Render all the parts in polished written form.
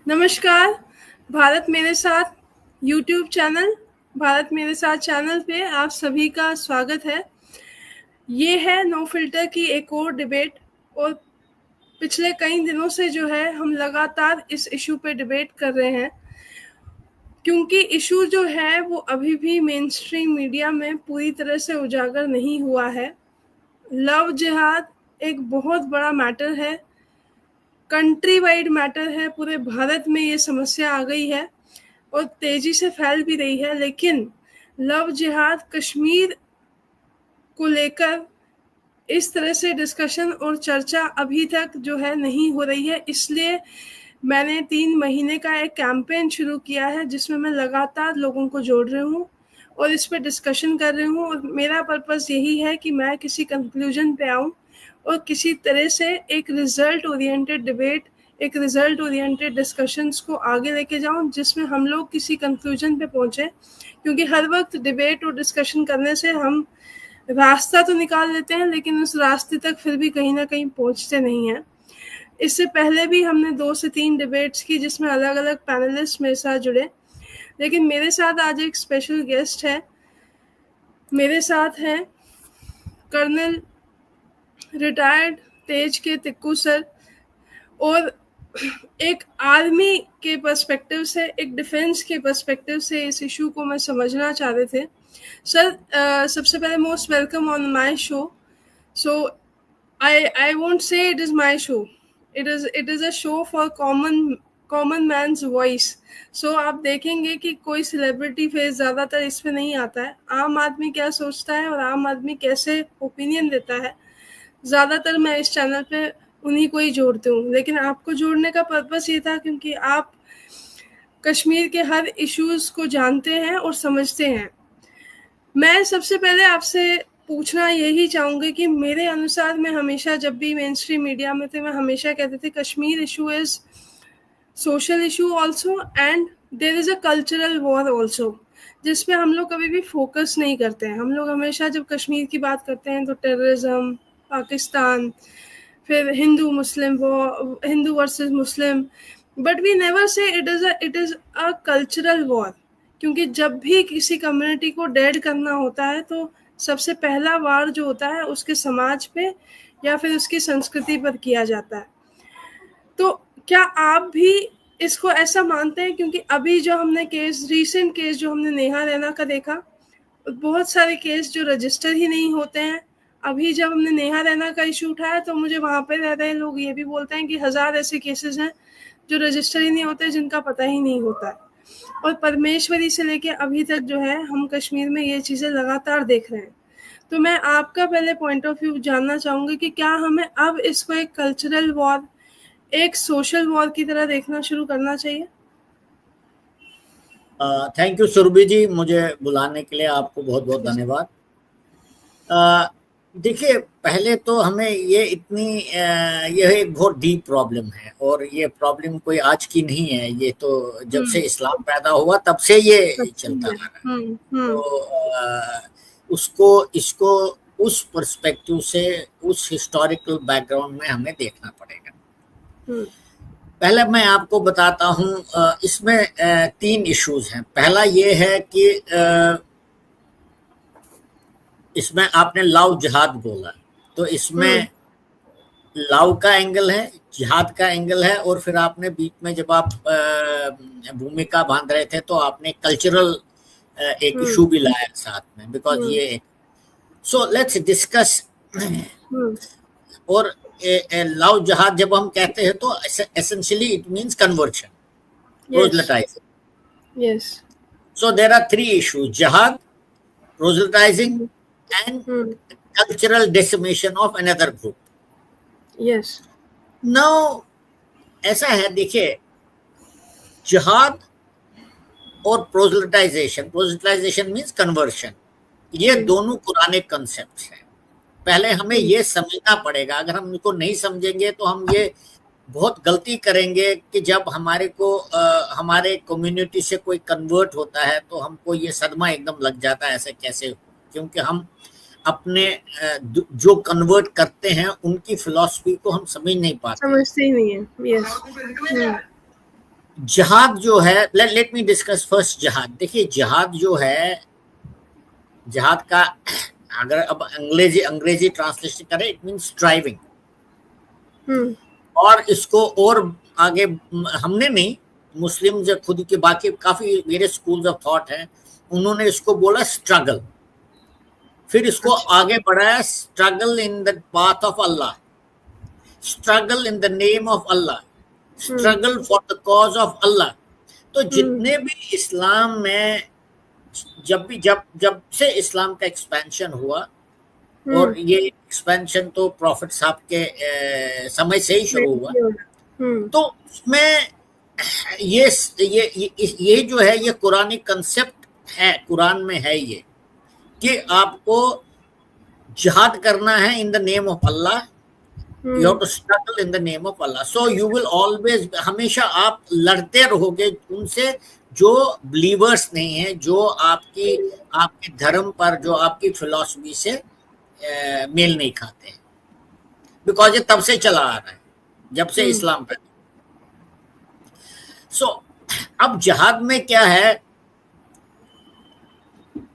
नमस्कार। भारत मेरे साथ यूट्यूब चैनल, भारत मेरे साथ चैनल पे आप सभी का स्वागत है। ये है नो फिल्टर की एक और डिबेट और पिछले कई दिनों से जो है हम लगातार इस इशू पे डिबेट कर रहे हैं क्योंकि इशू जो है वो अभी भी मेन स्ट्रीम मीडिया में पूरी तरह से उजागर नहीं हुआ है। लव जिहाद एक बहुत बड़ा मैटर है, कंट्री वाइड मैटर है, पूरे भारत में ये समस्या आ गई है और तेजी से फैल भी रही है। लेकिन लव जिहाद कश्मीर को लेकर इस तरह से डिस्कशन और चर्चा अभी तक जो है नहीं हो रही है। इसलिए मैंने 3 महीने का एक कैंपेन शुरू किया है जिसमें मैं लगातार लोगों को जोड़ रही हूँ और इस पर डिस्कशन कर रही हूँ और मेरा पर्पस यही है कि मैं किसी कंक्लूजन पे आऊँ और किसी तरह से एक रिजल्ट ओरिएंटेड डिबेट, एक रिजल्ट ओरिएंटेड डिस्कशंस को आगे लेके जाऊं जिसमें हम लोग किसी कंक्लूजन पे पहुंचे। क्योंकि हर वक्त डिबेट और डिस्कशन करने से हम रास्ता तो निकाल लेते हैं लेकिन उस रास्ते तक फिर भी कहीं ना कहीं पहुंचते नहीं हैं। इससे पहले भी हमने 2 से 3 डिबेट्स की जिसमें अलग अलग पैनलिस्ट मेरे साथ जुड़े, लेकिन मेरे साथ आज एक स्पेशल गेस्ट है। मेरे साथ हैं कर्नल रिटायर्ड तेज के तिक्कू सर और एक आर्मी के पर्सपेक्टिव से, एक डिफेंस के पर्सपेक्टिव से इस इशू को मैं समझना चाह रहे थे। सर, सबसे पहले most welcome on my show. So I won't say it is my show, it is a show for common man's voice. So आप देखेंगे कि कोई सेलिब्रिटी फेस ज़्यादातर इसमें नहीं आता है। आम आदमी क्या सोचता है और आम आदमी कैसे ओपिनियन देता है, ज़्यादातर मैं इस चैनल पे उन्हीं को ही जोड़ती हूँ। लेकिन आपको जोड़ने का पर्पस ये था क्योंकि आप कश्मीर के हर इश्यूज़ को जानते हैं और समझते हैं। मैं सबसे पहले आपसे पूछना यही चाहूँगी कि मेरे अनुसार मैं हमेशा जब भी मेन स्ट्रीम मीडिया में थे मैं हमेशा कहते थे Kashmir issue is social issue also and there is a cultural war also, जिस पे हम लोग कभी भी फोकस नहीं करते हैं। हम लोग हमेशा जब कश्मीर की बात करते हैं तो टेररिज्म, पाकिस्तान, फिर Hindu Muslim war, Hindu versus Muslim, but we never say it is a cultural war. क्योंकि जब भी किसी कम्युनिटी को डेड करना होता है तो सबसे पहला वार जो होता है उसके समाज पे या फिर उसकी संस्कृति पर किया जाता है। तो क्या आप भी इसको ऐसा मानते हैं? क्योंकि अभी जो हमने केस, रीसेंट केस जो हमने नेहा रैना का देखा, बहुत सारे केस जो रजिस्टर ही नहीं होते हैं। अभी जब हमने नेहा रैना का इशू उठाया तो मुझे वहाँ पे रह रहे लोग ये भी बोलते हैं कि 1000 ऐसे केसेस हैं जो रजिस्टर ही नहीं होते, जिनका पता ही नहीं होता है। और परमेश्वरी से लेके अभी तक जो है हम कश्मीर में ये चीज़ें लगातार देख रहे हैं। तो मैं आपका पहले पॉइंट ऑफ व्यू जानना चाहूँगी कि क्या हमें अब इसको एक कल्चरल वॉर, एक सोशल वॉर की तरह देखना शुरू करना चाहिए? थैंक यू सुरभि जी, मुझे बुलाने के लिए आपको बहुत बहुत धन्यवाद। देखिए, पहले तो हमें ये यह एक बहुत डीप प्रॉब्लम है और ये प्रॉब्लम कोई आज की नहीं है। ये तो जब से इस्लाम पैदा हुआ तब से ये चलता आ रहा है। तो इसको उस पर्सपेक्टिव से, उस हिस्टोरिकल बैकग्राउंड में हमें देखना पड़ेगा। पहले मैं आपको बताता हूँ, इसमें 3 इश्यूज हैं। पहला ये है कि इसमें आपने लव जिहाद बोला, तो इसमें लव का एंगल है, जिहाद का एंगल है, और फिर आपने बीच में जब आप भूमिका बांध रहे थे तो आपने कल्चरल एक इशू भी लाया साथ में, बिकॉज ये सो लेट्स डिस्कस। और लव जिहाद जब हम कहते हैं तो essentially it means conversion, proselytizing. Yes. So there are 3 issues: jihad, proselytizing, and cultural decimation of another group. Yes. Now ऐसा है, देखिए, जिहाद और प्रोजलिटाइजेशन मीन्स कन्वर्शन, ये दोनों पुराने कंसेप्ट हैं। पहले हमें ये समझना पड़ेगा। अगर हम इनको नहीं समझेंगे तो हम ये बहुत गलती करेंगे कि जब हमारे कम्युनिटी से कोई कन्वर्ट होता है तो हमको ये सदमा एकदम लग जाता है, ऐसे कैसे, क्योंकि हम अपने जो कन्वर्ट करते हैं उनकी फिलॉसफी को हम समझ नहीं पाते, समझते ही नहीं है। यस। जिहाद जो है, लेट मी डिस्कस फर्स्ट जिहाद। देखिए जिहाद जो है, जिहाद का अगर अब अंग्रेजी ट्रांसलेशन करें, इट मीन स्ट्राइविंग। और इसको और आगे हमने नहीं, मुस्लिम जो खुद के बाकी काफी मेरे स्कूल्स ऑफ थॉट हैं, उन्होंने इसको बोला स्ट्रगल। फिर इसको आगे बढ़ाया, struggle in the path of Allah, struggle in the name of Allah, struggle for the cause of Allah. तो जितने भी इस्लाम में जब से इस्लाम का एक्सपेंशन हुआ, और ये एक्सपेंशन तो प्रॉफिट साहब के समय से ही शुरू हुआ, तो उसमें ये जो है, ये कुरानी कंसेप्ट है, कुरान में है ये, कि आपको जिहाद करना है in the name of Allah, you have to struggle in the name of Allah. So you will always, हमेशा आप लड़ते रहोगे उनसे जो बिलीवर्स नहीं है, जो आपके धर्म पर, जो आपकी फिलॉसफी से मेल नहीं खाते हैं, बिकॉज ये तब से चला आ रहा है, जब से इस्लाम पर। सो अब जिहाद में क्या है,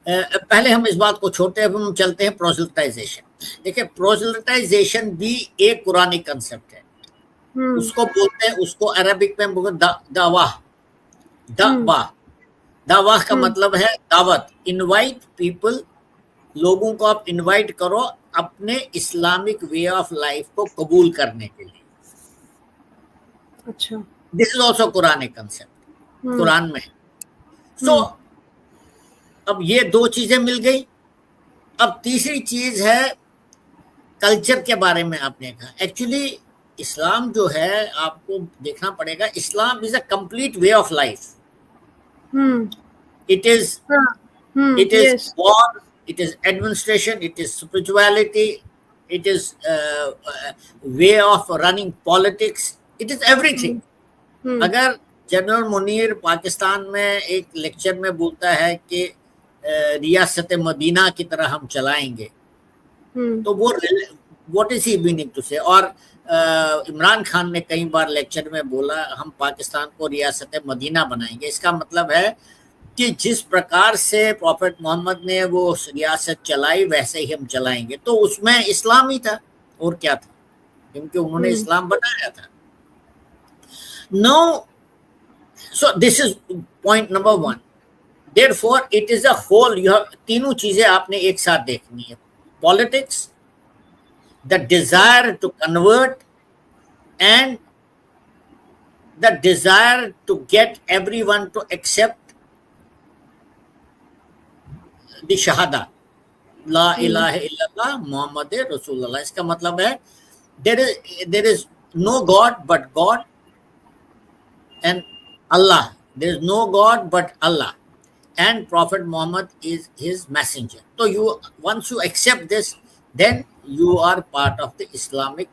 पहले हम इस बात को छोड़ते हैं, हम चलते हैं प्रोसेल्टाइजेशन। देखिए प्रोसेल्टाइजेशन भी एक कुरानी कंसेप्ट है, उसको बोलते हैं, उसको अरबिक में बोलते हैं दावाह। दावाह का मतलब है दावत, इनवाइट पीपल, लोगों को आप इनवाइट करो अपने इस्लामिक वे ऑफ लाइफ को कबूल करने के लिए। अच्छा, दिस इज ऑल्सो कुरानी कंसेप्ट, कुरान में। सो अब ये दो चीजें मिल गई। अब तीसरी चीज है कल्चर के बारे में आपने कहा। एक्चुअली इस्लाम जो है, आपको देखना पड़ेगा, Islam is a complete way of life. It is war, it is administration, it is spirituality, it is way of running politics, it is everything. अगर जनरल मुनीर पाकिस्तान में एक लेक्चर में बोलता है कि रियासत मदीना की तरह हम चलाएंगे, तो वो what is he meaning to say. और इमरान खान ने कई बार लेक्चर में बोला हम पाकिस्तान को रियासत मदीना बनाएंगे। इसका मतलब है कि जिस प्रकार से प्रॉफेट मोहम्मद ने वो रियासत चलाई, वैसे ही हम चलाएंगे। तो उसमें इस्लाम ही था, और क्या था, क्योंकि उन्होंने इस्लाम बनाया था। No, so this is point number 1। Therefore it is a whole, you have, तीनों चीजें आपने एक साथ देखनी है, politics, the desire to convert, and the desire to get everyone to accept the shahada, ला इलाहा इल्लल्लाह मोहम्मद रसूलुल्लाह। इसका मतलब है there is no God but God and Allah, there is no God but Allah, and prophet Mohammed is his messenger. तो you once you accept this, then you are part of the Islamic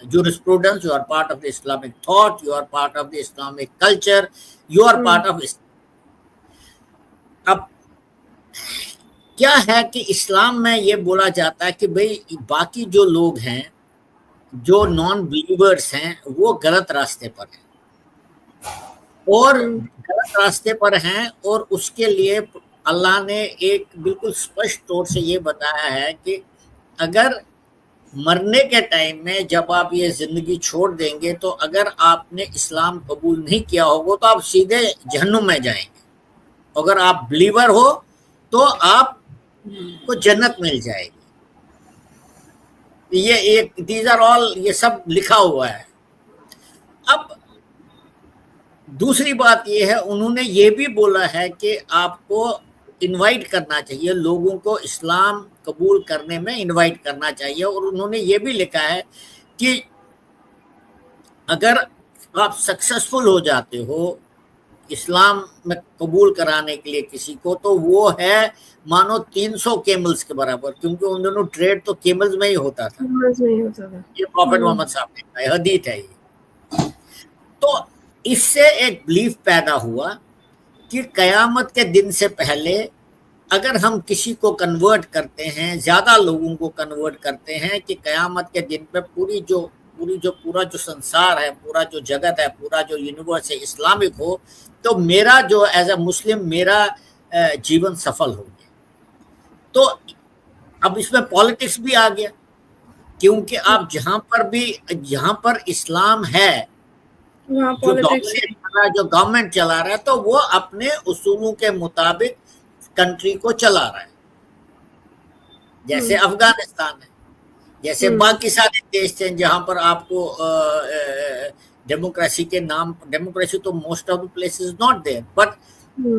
jurisprudence, you are part of the Islamic thought, you are part of the Islamic culture, you are part of Islam. अब क्या है कि इस्लाम में ये बोला जाता है कि भाई बाकी जो लोग हैं, जो नॉन बिलीवर्स हैं, वो गलत रास्ते पर हैं, और गलत रास्ते पर हैं, और उसके लिए अल्लाह ने एक बिल्कुल स्पष्ट तौर से ये बताया है कि अगर मरने के टाइम में जब आप ये जिंदगी छोड़ देंगे, तो अगर आपने इस्लाम कबूल नहीं किया होगा तो आप सीधे जहन्नुम में जाएंगे। अगर आप बिलीवर हो तो आपको जन्नत मिल जाएगी। ये एक, दीज आर ऑल, ये सब लिखा हुआ है। अब दूसरी बात ये है, उन्होंने ये भी बोला है कि आपको इनवाइट करना चाहिए, लोगों को इस्लाम कबूल करने में इनवाइट करना चाहिए। और उन्होंने ये भी लिखा है कि अगर आप सक्सेसफुल हो जाते हो इस्लाम में कबूल कराने के लिए किसी को, तो वो है मानो 300 केमल्स के बराबर, क्योंकि उन दोनों ट्रेड तो केमल्स में ही होता था। ये प्रॉफेट मोहम्मद साहब ने कहा, हदीस है ये। तो इससे एक बिलीफ पैदा हुआ कि कयामत के दिन से पहले अगर हम किसी को कन्वर्ट करते हैं, ज्यादा लोगों को कन्वर्ट करते हैं, कि कयामत के दिन पे पूरी जो पूरा जो संसार है, पूरा जो जगत है, पूरा जो यूनिवर्स है इस्लामिक हो, तो मेरा जो एज अ मुस्लिम मेरा जीवन सफल हो गया। तो अब इसमें पॉलिटिक्स भी आ गया, क्योंकि आप जहां पर इस्लाम है, वहाँ जो पॉलिटिक्स। डोमिनेट कर रहा है, जो गवर्नमेंट चला रहा है, तो वो अपने उसूलों के मुताबिक कंट्री को चला रहा है। जैसे अफगानिस्तान है, जैसे बाकी सारे देश थे जहां पर आपको डेमोक्रेसी के नाम, डेमोक्रेसी तो most of the places not there, but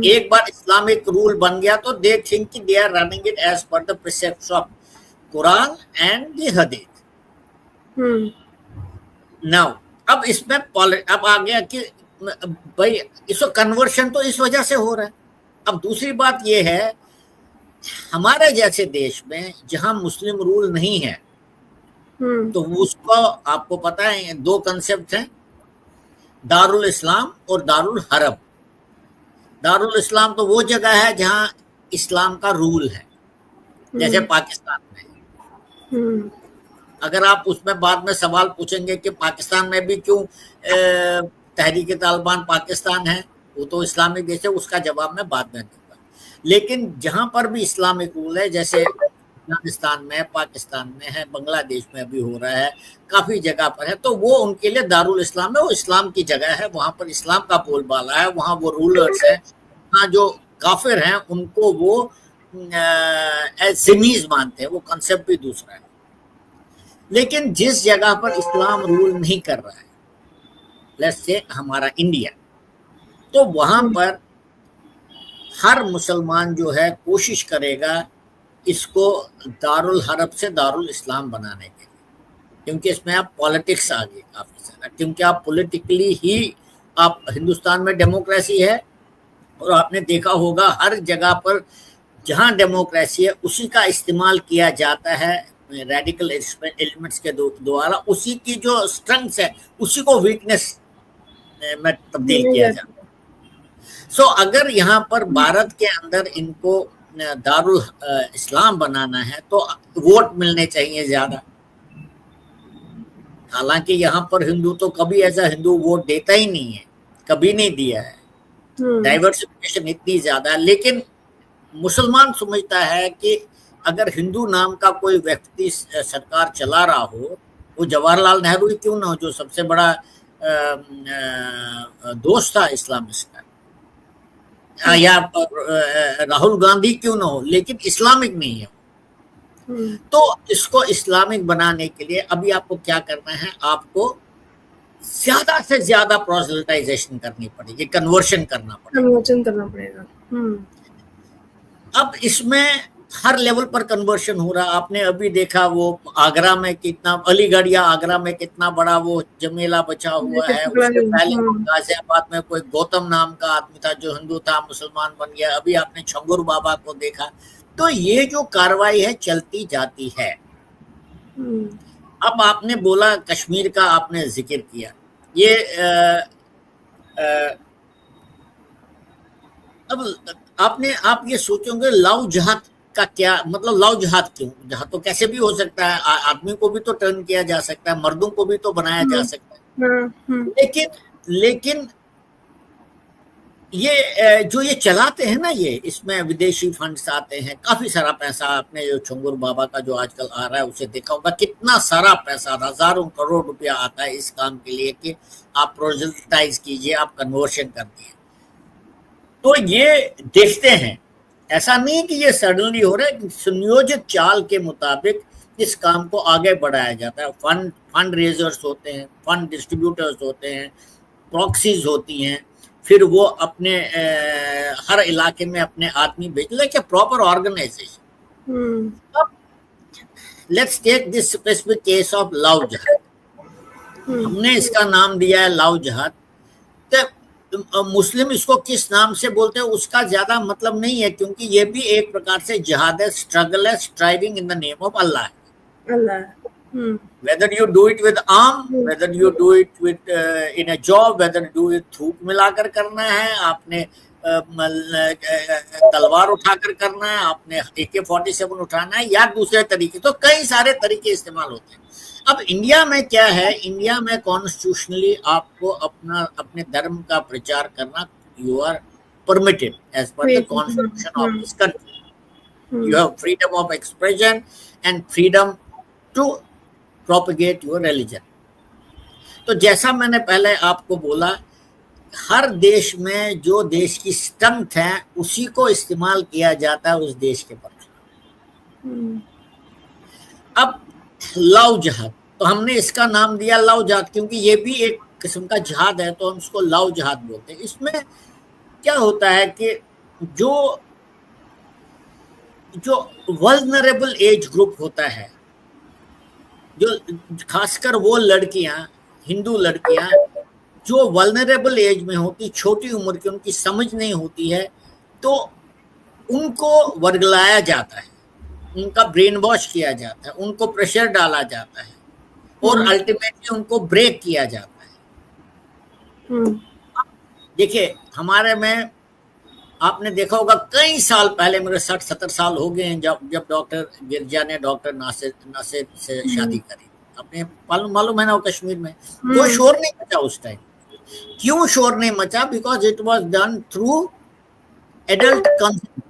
एक बार इस्लामिक रूल बन गया तो दे थिंक कि they are running it as per the precepts of Quran and the Hadith. Now अब इसमें अब आ गया कि भाई इसको कन्वर्शन तो इस वजह से हो रहा है। अब दूसरी बात यह है, हमारे जैसे देश में जहां मुस्लिम रूल नहीं है, तो उसको आपको पता है दो कंसेप्ट हैं, दारुल इस्लाम और दारुल हरब। दारुल इस्लाम तो वो जगह है जहां इस्लाम का रूल है, जैसे पाकिस्तान में। अगर आप उसमें बाद में सवाल पूछेंगे कि पाकिस्तान में भी क्यों तहरीक तालिबान पाकिस्तान है, वो तो इस्लामिक देश है, उसका जवाब मैं बाद में दूंगा। लेकिन जहां पर भी इस्लामिक रूल है, जैसे अफगानिस्तान में, पाकिस्तान में है, बांग्लादेश में भी हो रहा है, काफी जगह पर है, तो वो उनके लिए दारुल इस्लाम है, वो इस्लाम की जगह है, वहां पर इस्लाम का बोलबाला है, वहां वो रूलर्स है, वहां जो काफिर हैं उनको वो जिमीज मानते हैं, वो कंसेप्ट भी दूसरा है। लेकिन जिस जगह पर इस्लाम रूल नहीं कर रहा है, लेट्स से हमारा इंडिया, तो वहां पर हर मुसलमान जो है कोशिश करेगा इसको दारुल हरब से दारुल इस्लाम बनाने के लिए, क्योंकि इसमें आप पॉलिटिक्स आ गई काफी सारा, क्योंकि आप पॉलिटिकली ही, आप हिंदुस्तान में डेमोक्रेसी है और आपने देखा होगा हर जगह पर जहां डेमोक्रेसी है उसी का इस्तेमाल किया जाता है रेडिकल एलिमेंट्स के द्वारा, उसी की जो स्ट्रेंथ है उसी को वीकनेस में तब्दील किया जाता है। सो अगर यहाँ पर भारत के अंदर इनको दारुल इस्लाम बनाना है तो वोट मिलने चाहिए ज्यादा। हालांकि यहाँ पर हिंदू तो कभी ऐसा हिंदू वोट देता ही नहीं है, कभी नहीं दिया है, डाइवर्सिफिकेशन इतनी ज्यादा है। लेकिन मुसलमान समझता है कि अगर हिंदू नाम का कोई व्यक्ति सरकार चला रहा हो, वो जवाहरलाल नेहरू क्यों ना हो, जो सबसे बड़ा दोस्त था इस्लामिस्ट का, या राहुल गांधी क्यों ना हो, लेकिन इस्लामिक नहीं है। तो इसको इस्लामिक बनाने के लिए अभी आपको क्या करना है, आपको ज्यादा से ज्यादा प्रोसेल्टाइजेशन करनी पड़ेगी, कन्वर्शन करना पड़ेगा। अब इसमें हर लेवल पर कन्वर्शन हो रहा। आपने अभी देखा वो आगरा में कितना, अलीगढ़ या आगरा में कितना बड़ा वो जमेला बचा हुआ है। उसके पहले गाजियाबाद में कोई गौतम नाम का आदमी था जो हिंदू था, मुसलमान बन गया। अभी आपने छंगुर बाबा को देखा। तो ये जो कार्रवाई है चलती जाती है। अब आपने बोला कश्मीर का, आपने जिक्र किया, ये अब आप ये सोचोगे लव जिहाद का क्या मतलब, लव जिहाद क्यों? जिहाद तो कैसे भी हो सकता है, आदमी को भी तो टर्न किया जा सकता है, मर्दों को भी तो बनाया जा सकता है। लेकिन ये जो ये चलाते हैं ना, ये इसमें विदेशी फंड्स आते हैं, काफी सारा पैसा। आपने जो छंगुर बाबा का जो आजकल आ रहा है उसे देखा होगा, कितना सारा पैसा, हजारों करोड़ रुपया आता है इस काम के लिए कि आप प्रोजेक्टाइज कीजिए, आप कन्वर्शन कर दिए। तो ये देखते हैं, ऐसा नहीं कि ये सडनली हो रहा है, सुनियोजित चाल के मुताबिक इस काम को आगे बढ़ाया जाता है। फंड रेजर्स होते हैं, फंड डिस्ट्रीब्यूटर्स होते हैं, प्रॉक्सीज होती हैं, फिर वो अपने हर इलाके में अपने आदमी भेज, लाइक ए प्रॉपर ऑर्गेनाइजेशन। अब let's take this specific case of love jihad. हमने इसका नाम दिया है लव जिहाद। तो मुस्लिम इसको किस नाम से बोलते हैं उसका ज्यादा मतलब नहीं है, क्योंकि ये भी एक प्रकार से जिहाद है, स्ट्रगल है, striving in the name of Allah. whether you do it with arm, whether you do it with in a job, whether you do it थूक मिलाकर करना है, आपने तलवार उठाकर करना है, आपने AK-47 उठाना है, या दूसरे तरीके, तो कई सारे तरीके इस्तेमाल होते हैं। अब इंडिया में क्या है, इंडिया में कॉन्स्टिट्यूशनली आपको अपने धर्म का प्रचार करना, you are permitted as per the constitution of this country. You have freedom of expression and freedom to propagate your religion. तो जैसा मैंने पहले आपको बोला, हर देश में जो देश की स्ट्रेंथ है उसी को इस्तेमाल किया जाता है उस देश के पक्ष में। अब लव जहाद, तो हमने इसका नाम दिया लव जहाद, क्योंकि ये भी एक किस्म का जहाद है, तो हम उसको लव जहाद बोलते हैं। इसमें क्या होता है कि जो वल्नरेबल एज ग्रुप होता है, जो खासकर वो लड़कियां, हिंदू लड़कियां जो वल्नरेबल एज में होती, छोटी उम्र की, उनकी समझ नहीं होती है, तो उनको वर्गलाया जाता है, उनका ब्रेन वॉश किया जाता है, उनको प्रेशर डाला जाता है और अल्टीमेटली उनको ब्रेक किया जाता है। देखिए हमारे में आपने देखा होगा कई साल पहले, मेरे 60-70 साल हो गए हैं, जब डॉक्टर गिरजा ने डॉक्टर नासिर से शादी करी। अपने मालूम है ना, वो कश्मीर में वो शोर नहीं मचा उस टाइम। क्यों शोर नहीं मचा? Because it was done through adult consent,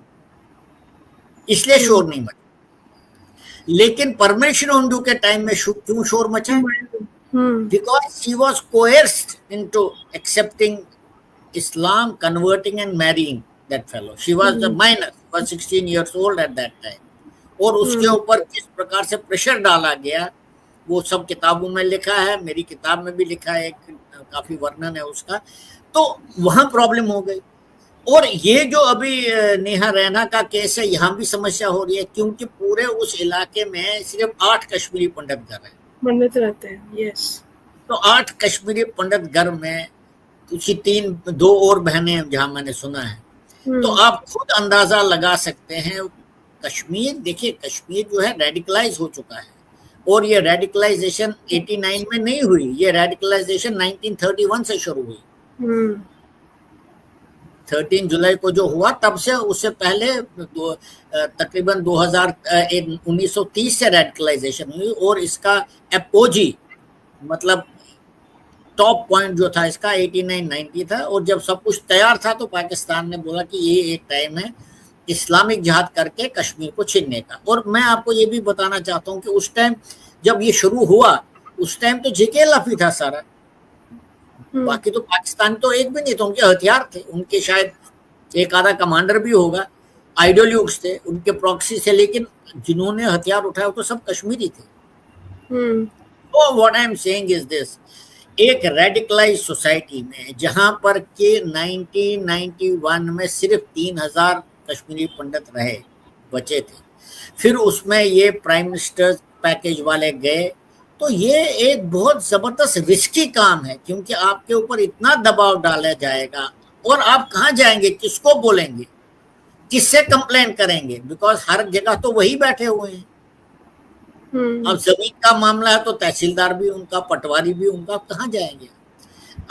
इसलिए शोर नहीं मचा। लेकिन परमिशन उर्दू के टाइम में क्यों शोर मचा? Because she was coerced into accepting Islam, converting and marrying that fellow. She was a minor, was 16 years old at that time. और उसके ऊपर किस प्रकार से प्रेशर डाला गया वो सब किताबों में लिखा है, मेरी किताब में भी लिखा है, काफी वर्णन है उसका। तो वहां प्रॉब्लम हो गई। और ये जो अभी नेहा रैना का केस है, यहाँ भी समस्या हो रही है, क्योंकि पूरे उस इलाके में सिर्फ 8 कश्मीरी पंडित घर है, पंडित रहते हैं। यस। तो 8 कश्मीरी पंडित घर में उसकी 2 और बहनें, जहां मैंने सुना है। तो आप खुद अंदाजा लगा सकते हैं। कश्मीर, देखिए कश्मीर जो है रेडिकलाइज हो चुका है, और ये रेडिकलाइजेशन 89 में नहीं हुई, ये रेडिकलाइजेशन 1931 से शुरू हुई। 13 जुलाई को जो हुआ तब से, उससे पहले तकरीबन 1930 से रेडिकलाइजेशन हुई। और इसका एपोजी, मतलब टॉप पॉइंट जो था इसका 89-90 था। और जब सब कुछ तैयार था तो पाकिस्तान ने बोला कि ये एक टाइम है इस्लामिक जिहाद करके कश्मीर को छीनने का। और मैं आपको ये भी बताना चाहता हूँ कि उस टाइम जब ये शुरू हुआ, उस टाइम तो JK-LF ही था सारा, बाकी तो पाकिस्तान तो एक भी नहीं था। उनके हथियार थे, उनके शायद एक आधा कमांडर भी होगा, आइडियोल्यूक्स थे उनके प्रॉक्सी से, लेकिन जिन्होंने हथियार उठाया तो सब कश्मीरी थे। तो what I am saying is this, एक रेडिकलाइज सोसाइटी में जहां पर के 1991 में सिर्फ 3000 कश्मीरी पंडित रहे, बचे थे, फिर उसमें ये प्राइम मिनिस्टर पैकेज वाले गए, तो ये एक बहुत जबरदस्त रिस्की काम है, क्योंकि आपके ऊपर इतना दबाव डाला जाएगा और आप कहाँ जाएंगे, किसको बोलेंगे, किससे कंप्लेन करेंगे, बिकॉज हर जगह तो वही बैठे हुए हैं। अब जमीन का मामला है तो तहसीलदार भी उनका, पटवारी भी उनका, कहाँ जाएंगे?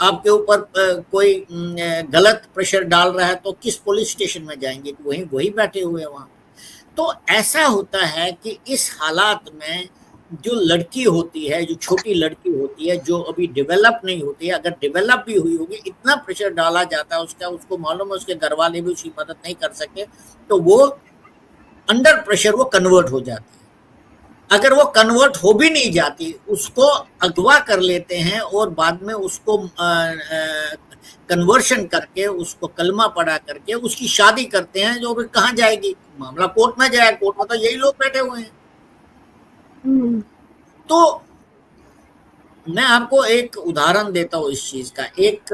आपके ऊपर कोई गलत प्रेशर डाल रहा है तो किस पुलिस स्टेशन में जाएंगे? वही बैठे हुए हैं वहाँ। तो ऐसा होता है कि इस हालात में जो लड़की होती है, जो छोटी लड़की होती है, जो अभी डेवलप नहीं होती है, अगर डेवलप भी हुई होगी, इतना प्रेशर डाला जाता है उसका, उसको मालूम है उसके घर वाले भी उसकी मदद नहीं कर सकते, तो वो अंडर प्रेशर वो कन्वर्ट हो जाती है। अगर वो कन्वर्ट हो भी नहीं जाती, उसको अगवा कर लेते हैं और बाद में उसको कन्वर्शन करके, उसको कलमा पढ़ा करके उसकी शादी करते हैं, जो फिर कहाँ जाएगी? मामला कोर्ट में जाएगा, कोर्ट में तो यही लोग बैठे हुए हैं। तो मैं आपको एक उदाहरण देता हूँ इस चीज का। एक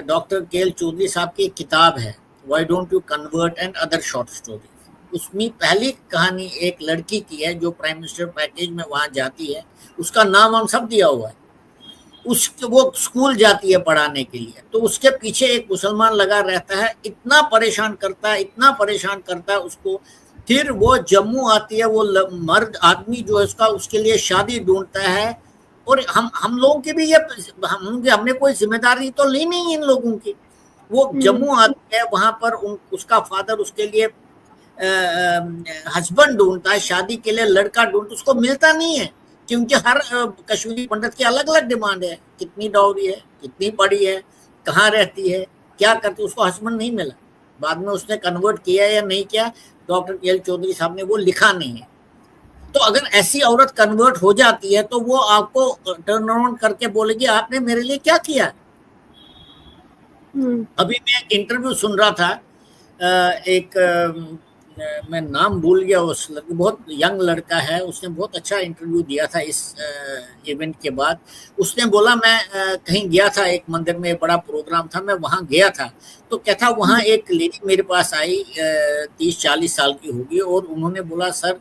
डॉक्टर KL चौधरी साहब की एक किताब है, why don't you convert and other short story. उसमें पहली कहानी एक लड़की की है जो प्राइम मिनिस्टर पैकेज में वहां जाती है, उसका नाम हम सब दिया हुआ है। वो स्कूल जाती है पढ़ाने के लिए, तो उसके पीछे एक मुसलमान लगा रहता है, इतना परेशान करता है, इतना परेशान करता है उसको। फिर वो जम्मू आती है, वो मर्द आदमी जो है उसका, उसके लिए शादी ढूंढता है। और हम लोगों की भी ये, हमने कोई जिम्मेदारी तो ली नहीं इन लोगों की। वो जम्मू आती है, वहां पर उसका फादर उसके लिए हस्बैंड ढूंढता है, शादी के लिए लड़का ढूंढता, उसको मिलता नहीं है। क्योंकि हर कश्मीरी पंडित की अलग अलग डिमांड है, कितनी डाउरी है, कितनी पड़ी है, कहाँ रहती है, क्या करती है। उसको हस्बैंड नहीं मिला, बाद में उसने कन्वर्ट किया या नहीं किया, डॉक्टर के चौधरी साहब ने वो लिखा नहीं है। तो अगर ऐसी औरत कन्वर्ट हो जाती है तो वो आपको टर्न अराउंड करके बोलेगी आपने मेरे लिए क्या किया। अभी मैं एक इंटरव्यू सुन रहा था, एक मैं नाम भूल गया उस लड़के, बहुत यंग लड़का है, उसने बहुत अच्छा इंटरव्यू दिया था इस इवेंट के बाद। उसने बोला मैं कहीं गया था, एक मंदिर में बड़ा प्रोग्राम था, मैं वहां गया था, तो क्या था वहां एक लेडी मेरे पास आई, 30-40 साल की होगी, और उन्होंने बोला सर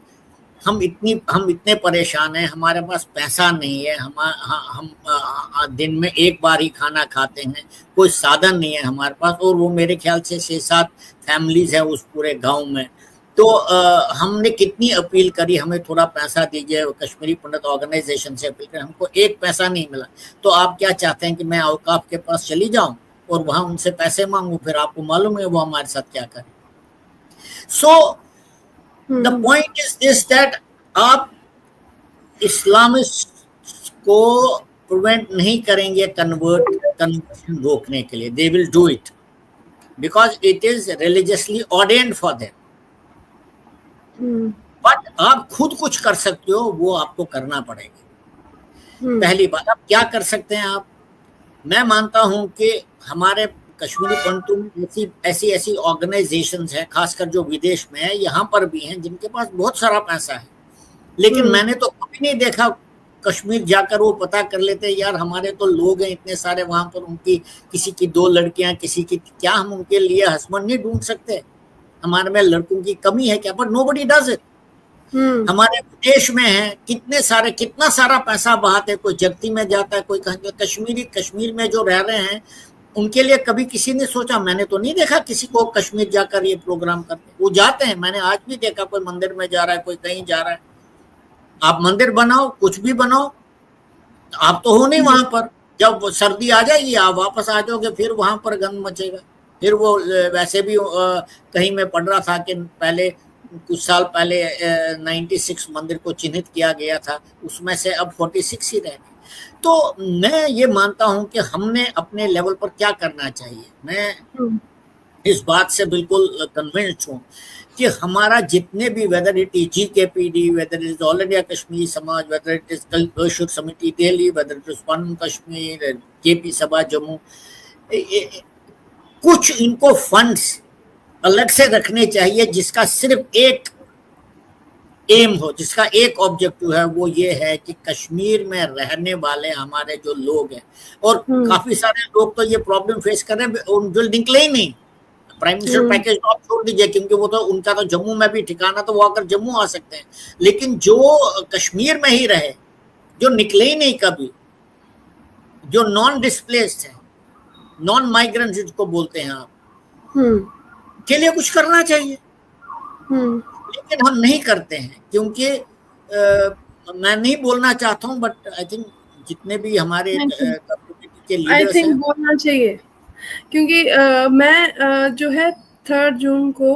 हम इतने परेशान हैं, हमारे पास पैसा नहीं है, हम दिन में एक बार ही खाना खाते हैं, कोई साधन नहीं है हमारे पास, और वो मेरे ख्याल से 6-7 फैमिलीज है उस पूरे गांव में। तो हमने कितनी अपील करी, हमें थोड़ा पैसा दीजिए, कश्मीरी पंडित ऑर्गेनाइजेशन से अपील करी, हमको एक पैसा नहीं मिला। तो आप क्या चाहते हैं कि मैं औकाफ के पास चली जाऊं और वहां उनसे पैसे मांगू? फिर आपको मालूम है वो हमारे साथ क्या करें। So the point is this that आप इस्लामिस्ट को प्रिवेंट नहीं करेंगे कन्वर्शन रोकने के लिए, they will do it because it is religiously ordained for them. But आप खुद कुछ कर सकते हो, वो आपको करना पड़ेगा। पहली बात, आप क्या कर सकते हैं आप, मैं मानता हूं कि हमारे कश्मीरी पंडितों में ऐसी ऑर्गेनाइजेशंस है, खासकर जो विदेश में है, यहाँ पर भी हैं, जिनके पास बहुत सारा पैसा है, लेकिन मैंने तो कभी नहीं देखा कश्मीर जाकर वो पता कर लेते यार हमारे तो लोग हैं इतने सारे वहां पर, उनकी किसी की 2 लड़कियां, किसी की, क्या हम उनके लिए हस्बैंड नहीं ढूंढ सकते? हमारे में लड़कों की कमी है क्या? But nobody does it. हमारे देश में है कितना सारा पैसा बहाते, कोई जगती में जाता है, कोई कश्मीर में जो रह रहे हैं उनके लिए कभी किसी ने सोचा? मैंने तो नहीं देखा किसी को कश्मीर जाकर ये प्रोग्राम करते। वो जाते हैं, मैंने आज भी देखा, कोई मंदिर में जा रहा है, कोई कहीं जा रहा है। आप मंदिर बनाओ, कुछ भी बनाओ, आप तो हो नहीं वहां पर, जब सर्दी आ जाएगी आप वापस आ जाओगे, फिर वहां पर गंद मचेगा। फिर वो वैसे भी कहीं मैं पढ़ रहा था कि पहले कुछ साल पहले 96 मंदिर को चिन्हित किया गया था, उसमें से अब 46 ही रह गए। तो मैं ये मानता हूं कि हमने अपने लेवल पर क्या करना चाहिए। मैं इस बात से बिल्कुल कन्विंस्ड हूं कि हमारा जितने भी, whether it is GKPD, whether it is all India Kashmiri समाज, वेदर इट इज कश्मीर समिति दिल्ली, वेदर इट इज पन कश्मीर, KP सभा जम्मू, कुछ इनको फंड्स अलग से रखने चाहिए जिसका सिर्फ एक एम हो, जिसका एक ऑब्जेक्टिव है, वो ये है कि कश्मीर में रहने वाले हमारे जो लोग हैं, और काफी सारे लोग तो ये प्रॉब्लम फेस कर रहे हैं, जो निकले ही नहीं। प्राइम मिनिस्टर पैकेज तो आप छोड़ दीजिए, क्योंकि वो तो उनका तो जम्मू में भी ठिकाना, तो वो आकर जम्मू आ सकते हैं, लेकिन जो कश्मीर में ही रहे, जो निकले ही नहीं कभी, जो नॉन डिस्प्लेस्ड है, नॉन माइग्रेंट जिसको बोलते हैं आप, के लिए कुछ करना चाहिए। लेकिन हम नहीं करते हैं, क्योंकि मैं नहीं बोलना चाहता हूं, बट आई थिंक जितने भी हमारे कम्युनिटी के लीडर्स हैं, बोलना चाहिए, क्योंकि मैं जो है 3 जून को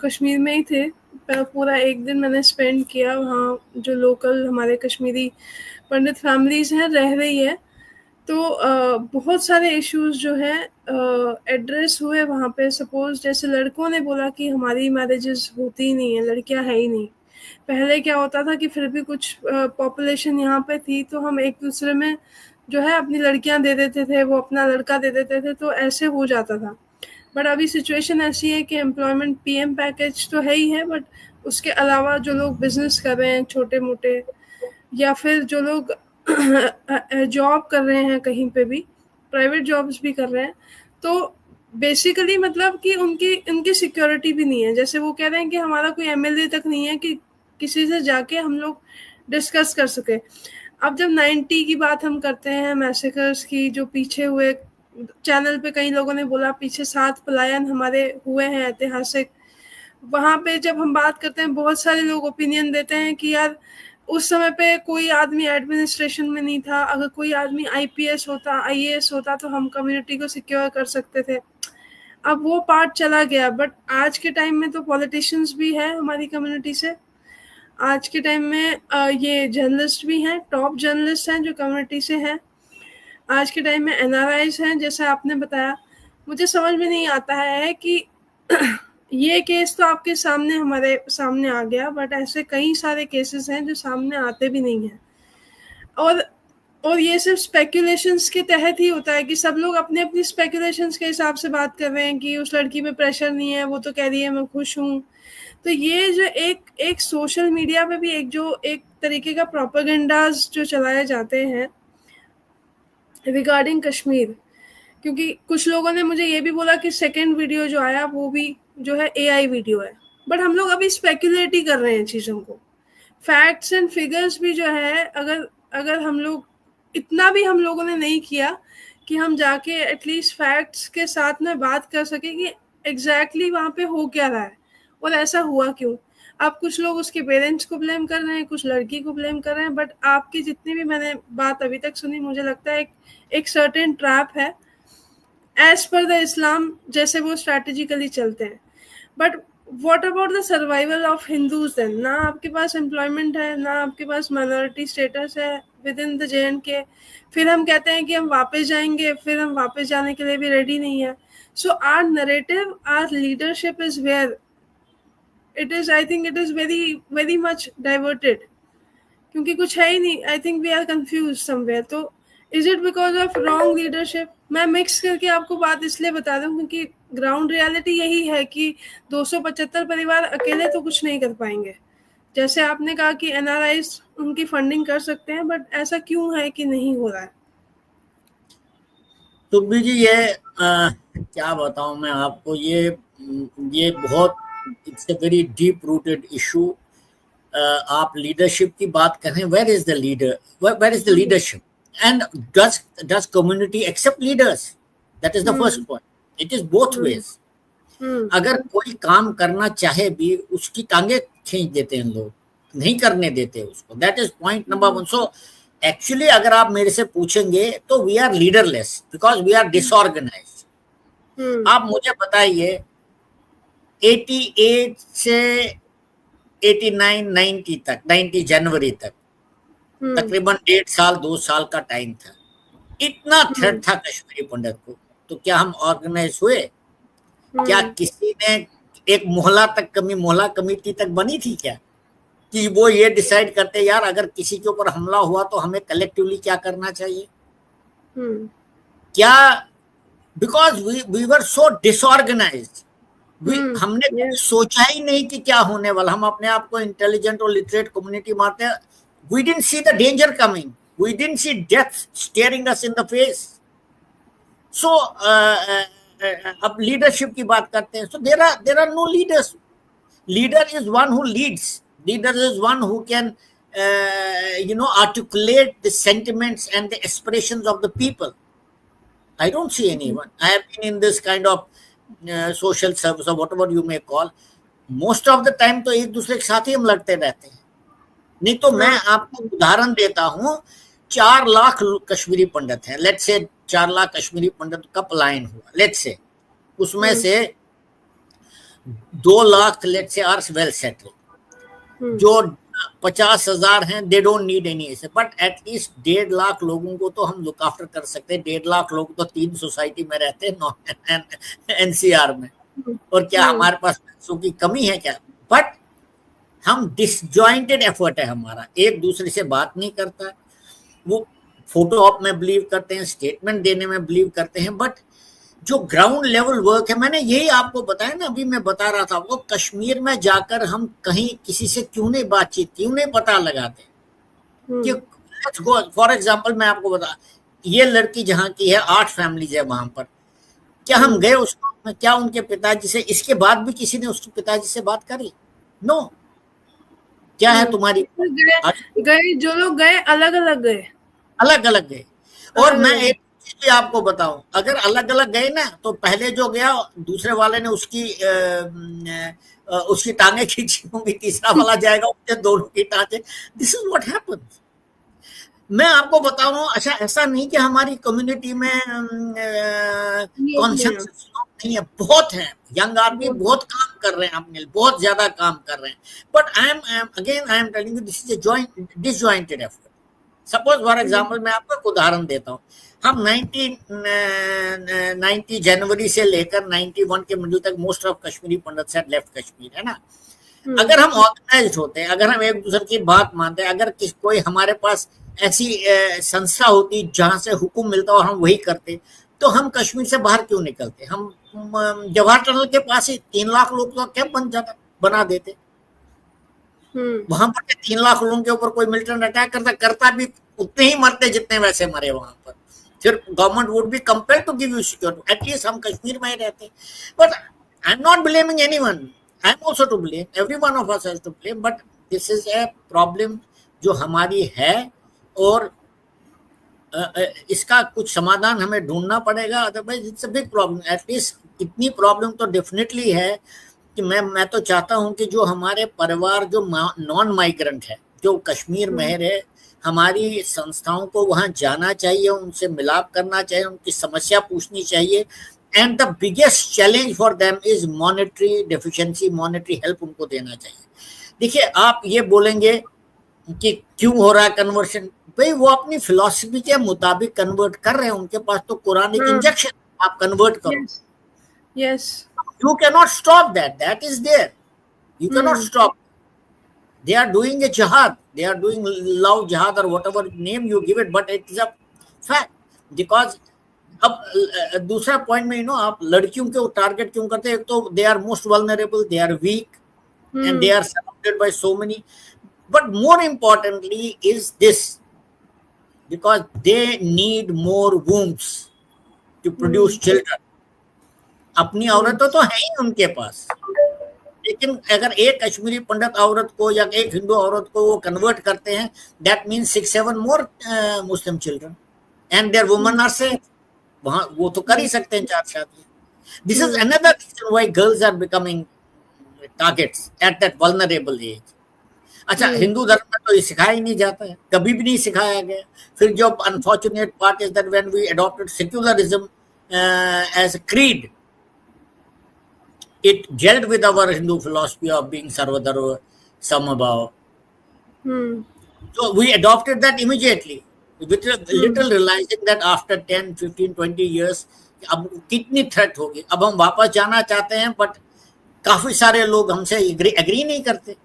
कश्मीर में ही थे, पूरा एक दिन मैंने स्पेंड किया वहाँ। जो लोकल हमारे कश्मीरी पंडित फैमिलीज हैं रह रही है, तो बहुत सारे इश्यूज जो है एड्रेस हुए वहाँ पे। सपोज जैसे लड़कों ने बोला कि हमारी मैरिजेस होती ही नहीं है, लड़कियां है ही नहीं। पहले क्या होता था कि फिर भी कुछ पॉपुलेशन यहाँ पे थी, तो हम एक दूसरे में जो है अपनी लड़कियां दे देते थे, वो अपना लड़का दे देते थे, तो ऐसे हो जाता था। बट अभी सिचुएशन ऐसी है कि एम्प्लॉयमेंट PM पैकेज तो है ही है, बट उसके अलावा जो लोग बिजनेस कर रहे हैं छोटे मोटे, या फिर जो लोग जॉब कर रहे हैं कहीं पे भी, प्राइवेट जॉब्स भी कर रहे हैं, तो बेसिकली मतलब कि उनकी सिक्योरिटी भी नहीं है। जैसे वो कह रहे हैं कि हमारा कोई MLA तक नहीं है कि किसी से जाके हम लोग डिस्कस कर सके। अब जब 90 की बात हम करते हैं, मैसेकर्स की, जो पीछे हुए, चैनल पे कई लोगों ने बोला पीछे 7 पलायन हमारे हुए हैं ऐतिहासिक, वहां पे जब हम बात करते हैं, बहुत सारे लोग ओपिनियन देते हैं कि यार उस समय पे कोई आदमी एडमिनिस्ट्रेशन में नहीं था, अगर कोई आदमी IPS होता, IAS होता, तो हम कम्युनिटी को सिक्योर कर सकते थे। अब वो पार्ट चला गया, बट आज के टाइम में तो पॉलिटिशियंस भी है हमारी कम्युनिटी से, आज के टाइम में ये जर्नलिस्ट भी हैं, टॉप जर्नलिस्ट हैं जो कम्युनिटी से हैं। आज के टाइम में एनआरआईज हैं, जैसे आपने बताया। मुझे समझ में नहीं आता है कि ये केस तो आपके सामने, हमारे सामने आ गया, बट ऐसे कई सारे केसेस हैं जो सामने आते भी नहीं हैं। और ये सिर्फ स्पेकुलेशंस के तहत ही होता है कि सब लोग अपने अपनी स्पेकुलेशंस के हिसाब से बात कर रहे हैं कि उस लड़की में प्रेशर नहीं है, वो तो कह रही है मैं खुश हूँ। तो ये जो एक एक सोशल मीडिया पे भी एक तरीके का प्रोपेगेंडाज जो चलाए जाते हैं रिगार्डिंग कश्मीर, क्योंकि कुछ लोगों ने मुझे ये भी बोला कि सेकंड वीडियो जो आया वो भी जो है एआई वीडियो है, बट हम लोग अभी स्पेकुलेट ही कर रहे हैं चीज़ों को। फैक्ट्स एंड फिगर्स भी जो है, अगर अगर हम लोग इतना भी हम लोगों ने नहीं किया कि हम जाके एटलीस्ट फैक्ट्स के साथ में बात कर सके कि एग्जैक्टली वहाँ पे हो क्या रहा है और ऐसा हुआ क्यों। आप कुछ लोग उसके पेरेंट्स को ब्लेम कर रहे हैं, कुछ लड़की को ब्लेम कर रहे हैं, बट आपकी जितनी भी मैंने बात अभी तक सुनी, मुझे लगता है एक सर्टेन ट्रैप है एज पर द इस्लाम, जैसे वो स्ट्रैटेजिकली चलते हैं। But what about the survival of Hindus then? ना आपके पास एम्प्लॉयमेंट है, ना आपके पास माइनॉरिटी स्टेटस है विद इन द JNK। फिर हम कहते हैं कि हम वापस जाएंगे, फिर हम वापस जाने के लिए भी रेडी नहीं है। So our narrative, our leadership is where it is, I think it is very very much diverted, क्योंकि कुछ है ही नहीं। I think we are confused somewhere. तो is it because of wrong leadership? मैं मिक्स करके आपको बात इसलिए बता रहा हूँ क्योंकि ग्राउंड रियलिटी यही है कि 275 परिवार अकेले तो कुछ नहीं कर पाएंगे। जैसे आपने कहा कि एनआरआईज उनकी फंडिंग कर सकते हैं, बट ऐसा क्यों है कि नहीं हो रहा है? सुखबीर जी, ये क्या बताऊं मैं आपको, ये बहुत, it's a very deep rooted issue. आप लीडरशिप की बात कर रहे हैं, where is the leader, where is the leadership, and does community accept leaders? That is the first point. It is both ways. अगर कोई काम करना चाहे भी उसकी टांगे खींच देते हैं लोग, नहीं करने देते उसको। That is point number 1। So actually अगर आप मेरे से पूछेंगे तो we are leaderless because we are disorganised. आप मुझे बताइए 88 से 89-90 तक, 90 जनवरी तक तकरीबन 1.5 साल 2 साल का टाइम था। इतना थ्रेट था कश्मीरी पंडित को, तो क्या हम ऑर्गेनाइज हुए? क्या किसी ने एक मोहल्ला कमेटी तक बनी थी क्या, कि वो ये डिसाइड करते यार अगर किसी के ऊपर हमला हुआ तो हमें कलेक्टिवली क्या करना चाहिए? क्या because we were so disorganised, हमने सोचा ही नहीं कि क्या होने वाला। हम अपने आप को इंटेलिजेंट और लिटरेट कम्युनिटी मानते हैं। We didn't see the danger coming, we didn't see death staring us in the face. So अब लीडरशिप की बात करते हैं, so there are no leaders. Leader is one who leads, leader is one who can articulate the sentiments and the aspirations of the people. I don't see anyone. I have been in this kind of social service or whatever you may call. Most of the time तो एक दूसरे के साथ ही हम लड़ते रहते हैं। नहीं तो मैं आपको उदाहरण देता हूँ, 4 लाख कश्मीरी पंडित हैं, लेट्स से 4 लाख कश्मीरी पंडित का पलायन हुआ, लेट्स से उसमें से 2 lakh let's say are well settled. जो 50,000 हैं दे डोंट नीड एनी ऐसे, बट एटलीस्ट 1.5 लाख लोगों को तो हम लुक आफ्टर कर सकते हैं। 1.5 लाख लोग तो 3 सोसाइटी में रहते हैं NCR में, और क्या हमारे पास पैसों की कमी है क्या? बट हम डिसजॉइंटेड एफर्ट है हमारा, एक दूसरे से बात नहीं करता। वो फोटो ऑप में बिलीव करते हैं, स्टेटमेंट देने में बिलीव करते हैं, बट जो ग्राउंड लेवल वर्क है, मैंने यही आपको बताया ना, अभी मैं बता रहा था, वो कश्मीर में जाकर हम कहीं किसी से क्यों नहीं बातचीत, क्यों नहीं पता लगाते कि लेट्स गो फॉर एग्जांपल, मैं आपको बता, ये लड़की जहाँ की है 8 फैमिलीज है वहां पर, क्या हम गए उसको, क्या उनके पिताजी से इसके बाद भी किसी ने उसके पिताजी से बात करी? नो। क्या है तुम्हारी? गए जो लोग गए अलग अलग गए। और मैं एक भी आपको बताऊं, अगर अलग अलग गए ना, तो पहले जो गया दूसरे वाले ने उसकी टांगे खींची होंगी, तीसरा वाला जाएगा उसके दोनों की टांगे। This is what happens. मैं आपको बता रहा हूँ, अच्छा ऐसा नहीं कि हमारी कम्युनिटी में कॉन्सेंसस, नहीं है, बहुत है, यंग आदमी बहुत काम कर रहे हैं अपने लिए, बहुत ज्यादा काम कर रहे हैं, but I am telling you this is a disjointed effort. Suppose for example मैं आपको एक उदाहरण देता हूँ, हम 1990 जनवरी से लेकर 91 के मिडिल तक most of Kashmiri Pandit had left Kashmir, है ना। अगर हम ऑर्गेनाइज्ड होते, अगर हम एक दूसरे की बात मानते, अगर कोई हमारे पास ऐसी संस्था होती जहां से हुक्म मिलता और हम वही करते, तो हम कश्मीर से बाहर क्यों निकलते। हम जवाहर टनल के पास ही 3 लाख लोग का कैंप बना देते, वहां पर 3 लाख लोगों के ऊपर कोई मिलिटेंट अटैक करता भी उतने ही मरते जितने वैसे मरे वहां पर, फिर government would be compelled to give you security, at least हम कश्मीर में ही रहते। But I am not blaming anyone, I am also to blame, everyone of us has to blame, but this is a problem जो हमारी है, और इसका कुछ समाधान हमें ढूंढना पड़ेगा, otherwise it's a big problem. At least इतनी प्रॉब्लम तो डेफिनेटली है कि मैं तो चाहता हूं कि जो हमारे परिवार जो नॉन माइग्रेंट है, जो कश्मीर में रहे, हमारी संस्थाओं को वहां जाना चाहिए, उनसे मिलाप करना चाहिए, उनकी समस्या पूछनी चाहिए, and the biggest challenge for them is monetary deficiency, monetary help उनको देना चाहिए। देखिए, आप ये बोलेंगे कि क्यों हो रहा है कन्वर्शन, भाई वो अपनी फिलॉसफी के मुताबिक कन्वर्ट कर रहे हैं, उनके पास तो कुरानिक इंजेक्शन, आप कन्वर्ट करो। Yes, you cannot stop that is there, you cannot stop. They are doing a jihad, they are doing love jihad or whatever name you give it, but it is a fact, because अब दूसरा point में आप लड़कियों के target क्यों करते हैं, एक तो they are most vulnerable, they are weak and they are surrounded by so many, but more importantly is this, because they need more wombs to produce children. अपनी औरतें तो है ही उनके पास, लेकिन अगर एक कश्मीरी पंडित औरत को या एक हिंदू औरत को वो कन्वर्ट करते हैं, that means 6-7 more Muslim children and their women are safe. वहां वो तो कर ही सकते हैं 4 शादी। This is another reason why girls are becoming targets at that vulnerable age. अच्छा, हिंदू धर्म में तो ये सिखाया ही नहीं जाता है, कभी भी नहीं सिखाया गया। फिर जो unfortunate part is that when we adopted secularism as a creed, it gelled with our Hindu philosophy of being Sarvadharma Samabhava. So we adopted that immediately, with little realizing that after 10, 15, 20 years, अब कितनी threat होगी। अब हम वापस जाना चाहते हैं, but काफी सारे लोग हमसे एग्री नहीं करते,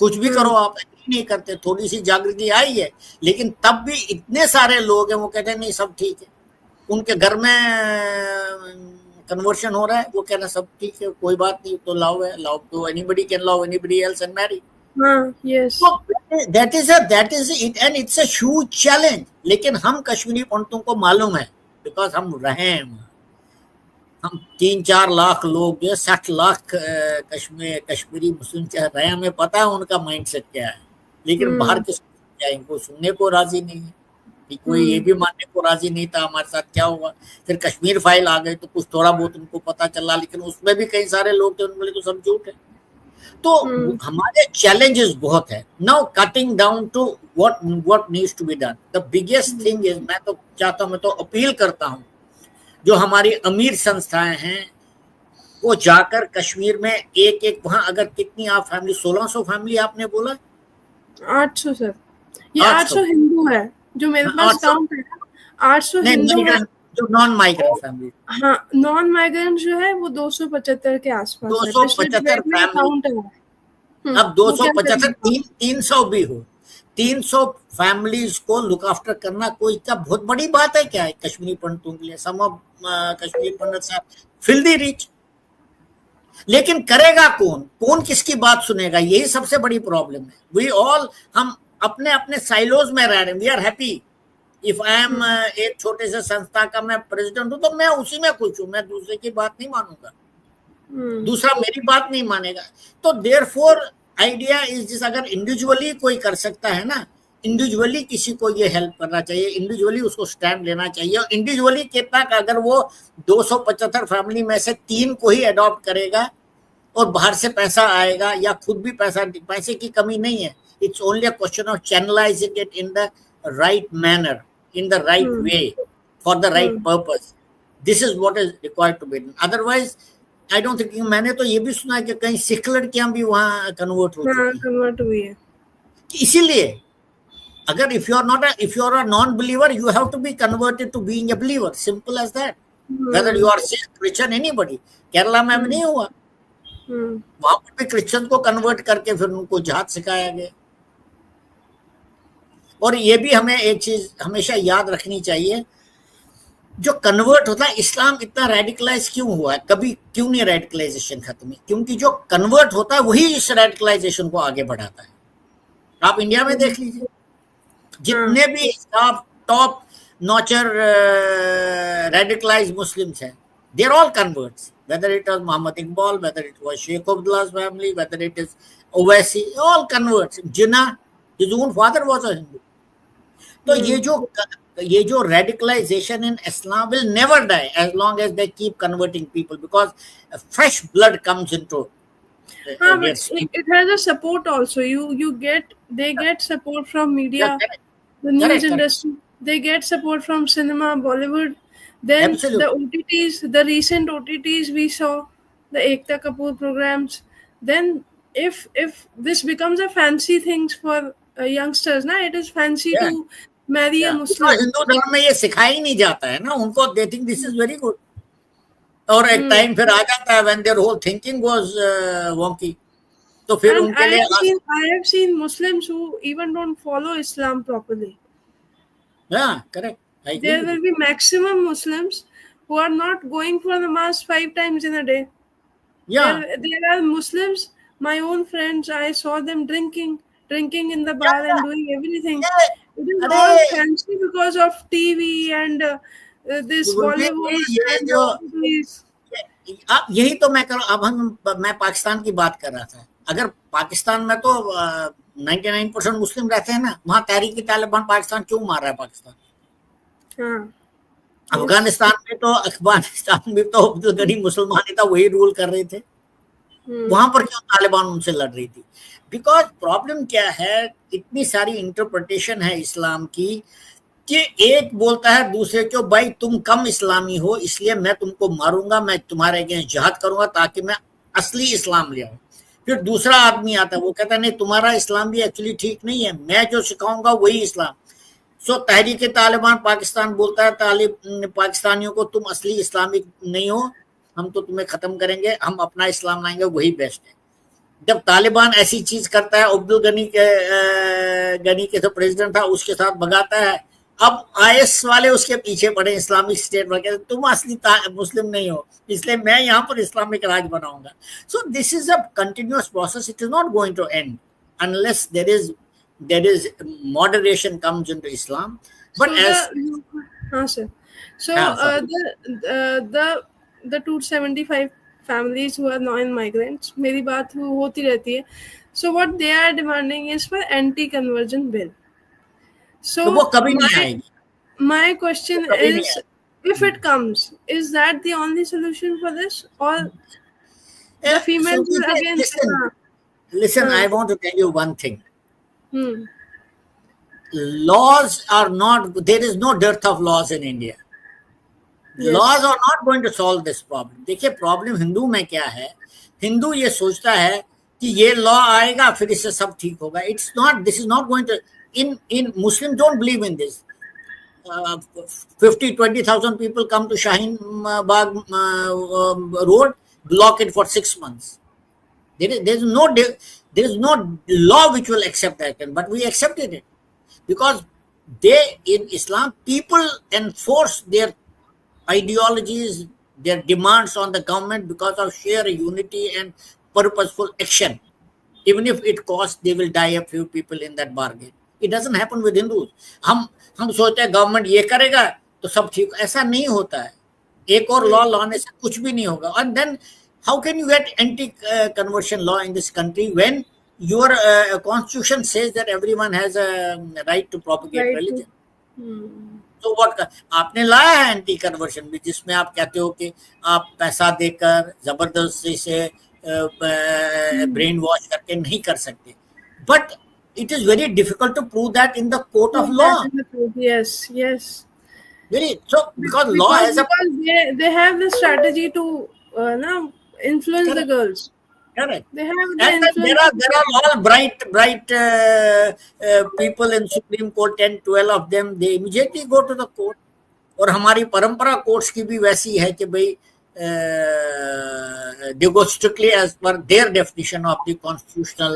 कुछ भी करो आप एग्री नहीं करते। थोड़ी सी जागृति आई है, लेकिन तब भी इतने सारे लोग हैं वो कहते हैं नहीं सब ठीक है, उनके घर में कन्वर्शन हो रहा है, वो कहना सब ठीक है, कोई बात नहीं, तो लव है, लव तो anybody can love anybody else and marry. Yes, that is it and it's a huge challenge. लेकिन हम कश्मीरी पंडितों को मालूम है, बिकॉज हम रहे हैं, हम 3-4 लाख लोग, 60 लाख कश्मीरी मुस्लिम रहे, हमें पता है उनका माइंडसेट क्या है। लेकिन बाहर के इनको सुनने को राजी नहीं है, कोई ये भी मानने को राजी नहीं था हमारे साथ क्या हुआ। फिर कश्मीर फाइल आ गई तो कुछ थोड़ा बहुत उनको पता चला, लेकिन उसमें भी कई सारे लोग थे, उनके लिए तो सब झूठ है। तो हमारे चैलेंजेस बहुत है। Now cutting down to what needs to be done, the biggest thing is, मैं तो चाहता हूं, मैं तो अपील करता हूं, जो हमारी अमीर संस्थाएं हैं वो जाकर कश्मीर में एक वहां, अगर कितनी आप फैमिली, 1600 फैमिली आपने बोला, 800 सर, ये 800 हिंदू है जो मेरे पास काउंट है, 800 हिंदू है जो नॉन माइग्रेंट फैमिली। हाँ, नॉन माइग्रेंट जो है वो 275 के आसपास 275 फैमिली। अब 275 300 भी हो, 300 फैमिलीज को लुक आफ्टर करना कोई क्या बहुत बड़ी बात है क्या है कश्मीरी पंडितों के लिए? सम ऑफ कश्मीरी पंडित साहब फिल्दी रिच, लेकिन करेगा कौन किसकी बात सुनेगा? यही सबसे बड़ी प्रॉब्लम है। वी ऑल, हम अपने अपने साइलोज में रह रहे हैं। We are happy if I am एक छोटे से संस्था का मैं प्रेसिडेंट हूं तो मैं उसी में खुश हूं, मैं दूसरे की बात नहीं मानूंगा, दूसरा मेरी बात नहीं मानेगा। तो देयरफॉर आइडिया इज दिस, अगर इंडिविजुअली कोई कर सकता है ना, इंडिविजुअली किसी को ये हेल्प करना चाहिए, इंडिविजुअली उसको स्टैंड लेना चाहिए। और इंडिविजुअली कितना, अगर वो 275 फैमिली में से 3 को ही अडॉप्ट करेगा और बाहर से पैसा आएगा या खुद भी पैसे की कमी नहीं है, it's only a question of channelizing it in the right manner, in the right way, for the right purpose. This is what is required to be done, otherwise I don't think. मैंने तो ये भी सुना है कि कहीं सिख लड़कियां भी वहां कन्वर्ट हो हाँ चुकी हैं। कन्वर्ट हुई है। इसीलिए अगर if you are a non believer, you have to be converted to being a believer, simple as that, whether you are Sikh, Christian, anybody। Kerala में भी नहीं हुआ, वहां पर भी क्रिश्चियन को कन्वर्ट करके फिर उनको जिहाद सिखाया गया। और ये भी हमें एक चीज हमेशा याद रखनी चाहिए, जो कन्वर्ट होता है, इस्लाम इतना रेडिकलाइज क्यों हुआ है, कभी क्यों नहीं रेडिकलाइजेशन खत्म हुई? क्योंकि जो कन्वर्ट होता है वही इस रेडिकलाइजेशन को आगे बढ़ाता है। आप इंडिया में देख लीजिए, जितने भी आप टॉप नॉचर radicalized Muslims हैं, they are all converts, whether it was Muhammad Iqbal, whether it was Sheikh Abdullah's family, whether it is Owaisi, all converts। Jinnah, his own father was a Hindu। तो ये जो radicalization in Islam will never die as long as they keep converting people, because fresh blood comes into हाँ, but it has a support also. They get support from media, the news industry. They get support from cinema, Bollywood. Then the OTTs, the recent OTTs we saw, the Ekta Kapoor programs. Then if this becomes a fancy things for youngsters, ना, it is fancy to marry a Muslim। Hindu धर्म में ये सिखाया ही नहीं जाता है ना उनको, they think this is very good। और एक टाइम फिर आ जाता है when their whole thinking was wonky, तो फिर उनके लिए I have seen Muslims who even don't follow Islam properly। Yeah, correct। There will be maximum Muslims who are not going for namaz 5 times in a day। Yeah, there are Muslims, my own friends, I saw them drinking in the bar and doing everything। It is all fancy because of TV and this Bollywood। यही तो मैं मैं पाकिस्तान की बात कर रहा था। अगर पाकिस्तान में तो 99% मुस्लिम रहते हैं ना, वहां तहरीक तालिबान पाकिस्तान क्यों मार रहा है पाकिस्तान? अफगानिस्तान में तो अब्दुल गनी मुसलमान ही था, वही रूल कर रहे थे। वहां पर क्यों तालिबान उनसे लड़ रही थी? बिकॉज प्रॉब्लम क्या है, इतनी सारी इंटरप्रिटेशन है इस्लाम की कि एक बोलता है दूसरे को, भाई तुम कम इस्लामी हो इसलिए मैं तुमको मारूंगा, मैं तुम्हारे अगेंस्ट जिहाद करूंगा ताकि मैं असली इस्लाम ले आऊं। फिर दूसरा आदमी आता है, वो कहता है नहीं तुम्हारा इस्लाम भी एक्चुअली ठीक नहीं है, मैं जो सिखाऊंगा वही इस्लाम। सो तहरीक तालिबान पाकिस्तान बोलता है पाकिस्तानियों को, तुम असली इस्लामिक नहीं हो, हम तो तुम्हें खत्म करेंगे, हम अपना इस्लाम लाएंगे, वही बेस्ट है। जब तालिबान ऐसी चीज करता है, अब्दुल गनी के जो प्रेसिडेंट था उसके साथ भगाता है, अब आईएस वाले उसके पीछे पड़े, इस्लामिक स्टेट वाले, तुम असली मुस्लिम नहीं हो इसलिए मैं यहाँ पर इस्लामिक राज बनाऊंगा। So this is a continuous process, it is not going to end unless there is moderation comes into Islam। But the 275 families who are non-migrants, मेरी बात होती रहती है, so what they are demanding is for anti-conversion bill। So वो कभी नहीं आएगी। My question is, if it comes, is that the only solution for this, or the females will again? Listen, I want to tell you one thing। Laws are not, there is no dearth of laws in India। Laws are not going to solve this problem। देखिए problem Hindu में क्या है, हिंदू ये सोचता है कि ये law आएगा फिर इससे सब ठीक होगा। It's not, this is not going to, in Muslims don't believe in this। 50,000-20,000 people come to Shaheen Bagh road, block it for 6 months। There is no law which will accept that, but we accepted it because in Islam people enforce their ideologies, their demands on the government because of sheer unity and purposeful action। Even if it costs, they will die a few people in that bargain। It doesn't happen with Hindus। हम सोचते हैं government ये करेगा तो सब ठीक, ऐसा नहीं होता है। एक और लॉ लाने से कुछ भी नहीं होगा। And then how can you get anti-conversion law in this country when your constitution says that everyone has a right to propagate religion? तो what आपने लाया है एंटी कन्वर्शन भी, जिसमें आप कहते हो कि आप पैसा देकर जबरदस्ती से ब्रेन वॉश करके नहीं कर सकते, but it is very difficult to prove that in the court of law। Yes। very. So because law has a because they have the strategy to now influence the correct, girls. correct. They have the And then influence. there are all bright people in Supreme Court, 10, 12 of them. They immediately go to the court. और हमारी परंपरा courts की भी वैसी है कि भाई they go strictly as per their definition of the constitutional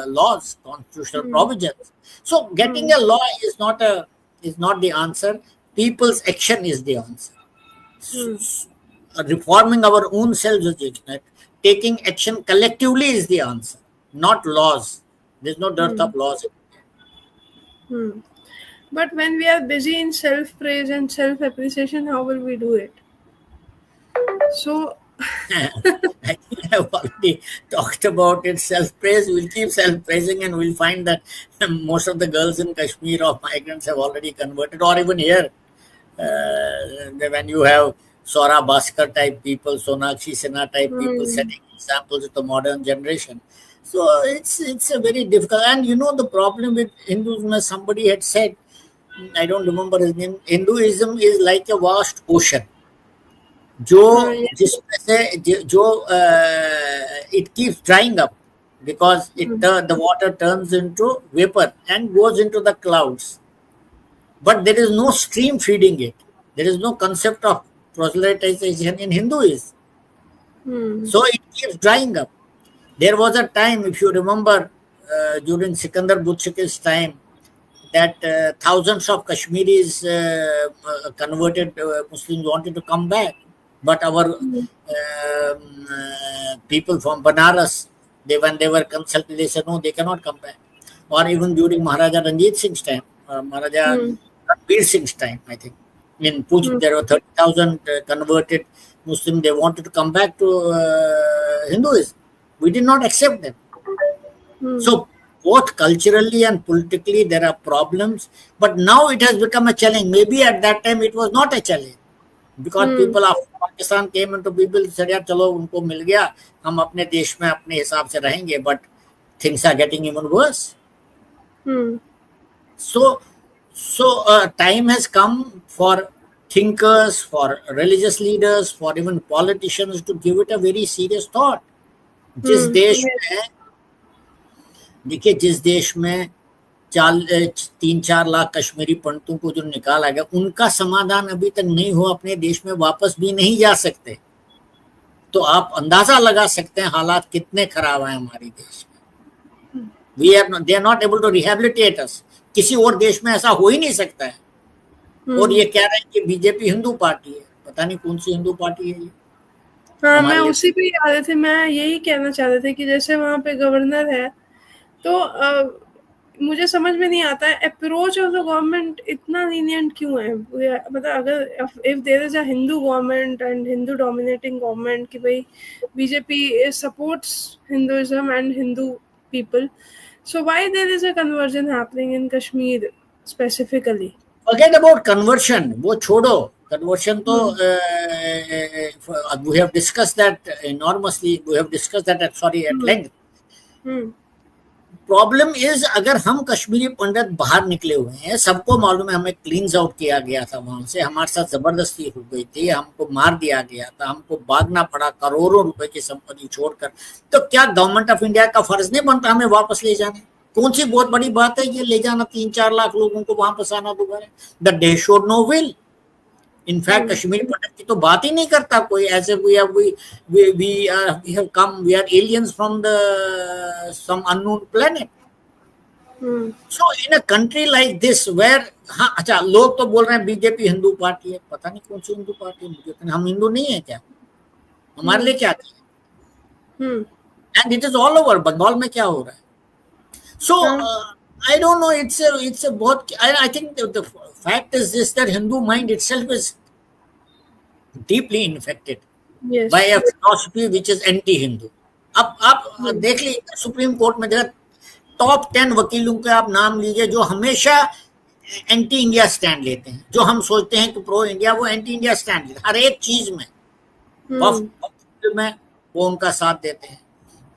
laws, constitutional provisions. So getting a law is not the answer. People's action is the answer. Reforming our own selves is the answer. Taking action collectively is the answer, not laws. There's no dearth of laws. But when we are busy in self-praise and self-appreciation, how will we do it? So, I think I've already talked about it. Self-praise, we'll keep self-praising and we'll find that most of the girls in Kashmir of migrants have already converted, or even here. When you have Sora Bhaskar type people, Sonakshi Sinha type people setting examples to the modern generation. So it's a very difficult. And you know the problem with Hinduism, as somebody had said, I don't remember his name, Hinduism is like a vast ocean. जिसमें से जो it keeps drying up because the water turns into vapor and goes into the clouds, but there is no stream feeding it. There is no concept of proselytization in Hinduism. So it keeps drying up. There was a time, if you remember, during Sikandar Butchike's time, that thousands of Kashmiris converted Muslims wanted to come back. But our people from Banaras, when they were consulted, they said, no, they cannot come back. Or even during Maharaja Ranjit Singh's time, Maharaja Ranbir Singh's time, I think. In Puch, there were 30,000 converted Muslims. They wanted to come back to Hinduism. We did not accept them. So, both culturally and politically, there are problems. But now it has become a challenge. Maybe at that time, it was not a challenge. Because people of Pakistan came into people said, यार चलो उनको मिल गया, हम अपने देश में अपने हिसाब से रहेंगे, but things are getting even worse. So time has come for thinkers, for religious leaders, for even politicians to give it a very serious thought. जिस देश में देखिए, जिस देश में 3-4 लाख कश्मीरी पंडितों को जो निकाला गया, उनका समाधान अभी तक नहीं हुआ, अपने देश में वापस भी नहीं जा सकते. तो आप अंदाजा लगा सकते हैं हालात कितने खराब हैं हमारे देश में. They are not able to rehabilitate us. किसी और देश में ऐसा हो ही नहीं सकता है. और ये कह रहे हैं कि बीजेपी हिंदू पार्टी है. पता नहीं कौन सी हिंदू पार्टी है ये. हाँ, मैं उसी पे आ रहे थे. मैं यही कहना चाह रहे थे कि जैसे वहां पे गवर्नर है, तो मुझे समझ में नहीं आता है अप्रोच ऑफ द गवर्नमेंट इतना लीनियंट क्यों है. मतलब अगर if there is a Hindu government and Hindu dominating government कि भाई BJP supports Hinduism and Hindu people, so why there is a conversion happening in Kashmir specifically. Forget about conversion, वो छोड़ो. Conversion, though, we have discussed that enormously. We have discussed that at length. Problem is, अगर हम कश्मीरी पंडित बाहर निकले हुए हैं, सबको मालूम है हमें क्लींस आउट किया गया था वहां से, हमारे साथ जबरदस्ती हो गई थी, हमको मार दिया गया था, हमको भागना पड़ा करोड़ों रुपए की संपत्ति छोड़कर. तो क्या गवर्नमेंट ऑफ इंडिया का फर्ज नहीं बनता हमें वापस ले जाने? कौन सी बहुत बड़ी बात है ये ले जाना 3-4 लाख लोगों को वापस आना दोबारा? The day showed no will. In fact Kashmiri Pandit की तो बात ही नहीं करता कोई. ऐसे we have come, we are aliens from some unknown planet. So in a country like this where, हाँ अच्छा, लोग तो बोल रहे हैं बीजेपी हिंदू पार्टी है. पता नहीं कौन सी हिंदू पार्टी है, मुझे हम हिंदू नहीं है क्या? हमारे लिए क्या है? And it is all over. Bengal में क्या हो रहा है? सो I don't know. It's a बहुत. I think the fact is this, that Hindu mind itself is deeply infected by a philosophy which is anti-Hindu. अब आप देख लीजिए सुप्रीम कोर्ट में टॉप 10 वकीलों के आप नाम लीजिए जो हमेशा एंटी इंडिया स्टैंड लेते हैं. जो हम सोचते हैं कि प्रो इंडिया, वो एंटी इंडिया स्टैंड लेते हैं हर एक चीज में. में वो उनका साथ देते हैं.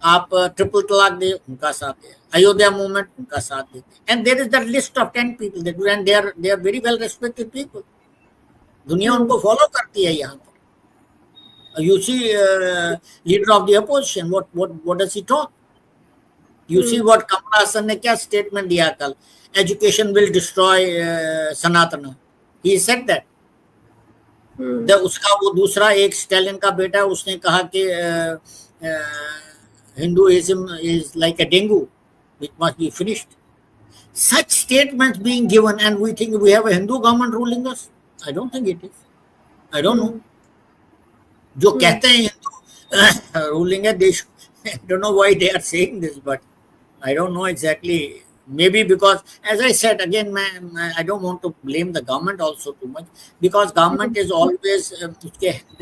आप ट्रिपल तलाक दे, उनका साथ दे. अयोध्या मूवमेंट, उनका साथ देते हैं. And there is the list of 10 people that do, and they are very well respected people. दुनिया उनको फॉलो करती है यहाँ पर। You see leader of the opposition, what does he talk? You see what Kamal Haasan ने क्या स्टेटमेंट दिया कल, education will destroy Sanatan, he said that. उसका वो दूसरा एक स्टैलिन का बेटा, उसने कहा कि Hinduism is like a dengue which must be finished. Such statements being given, and we think we have a Hindu government ruling us. I don't think it is. I don't know. जो कहते हैं Hindu ruling है देश, I don't know why they are saying this, but I don't know exactly. Maybe because, as I said again, I don't want to blame the government also too much, because government is always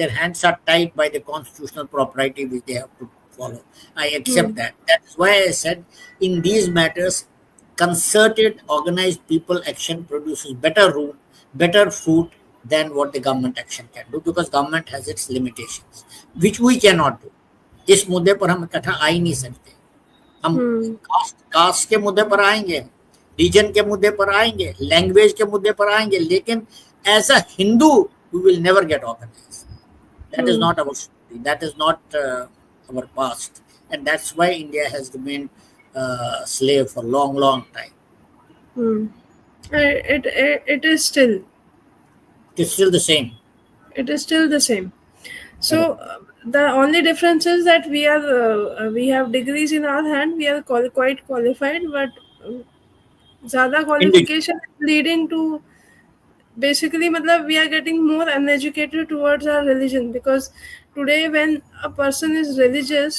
their hands are tied by the constitutional propriety which they have to follow. I accept that. That's why I said in these matters, concerted, organized people action produces better rule, better food than what the government action can do, because government has its limitations, which we cannot do. इस मुद्दे पर हम इकट्ठा आ ही नहीं सकते। हम cast के मुद्दे पर आएंगे, रीजन के मुद्दे पर आएंगे, लैंग्वेज के मुद्दे पर आएंगे, लेकिन as a Hindu we will never get organise. That is not our story, that is not our past, and that's why India has remained slave for long time. It is still. It is still the same. It is still the same. So the only difference is that we have degrees in our hand. We are quite qualified, but ज़्यादा qualification leading to basically मतलब we are getting more uneducated towards our religion, because today when a person is religious,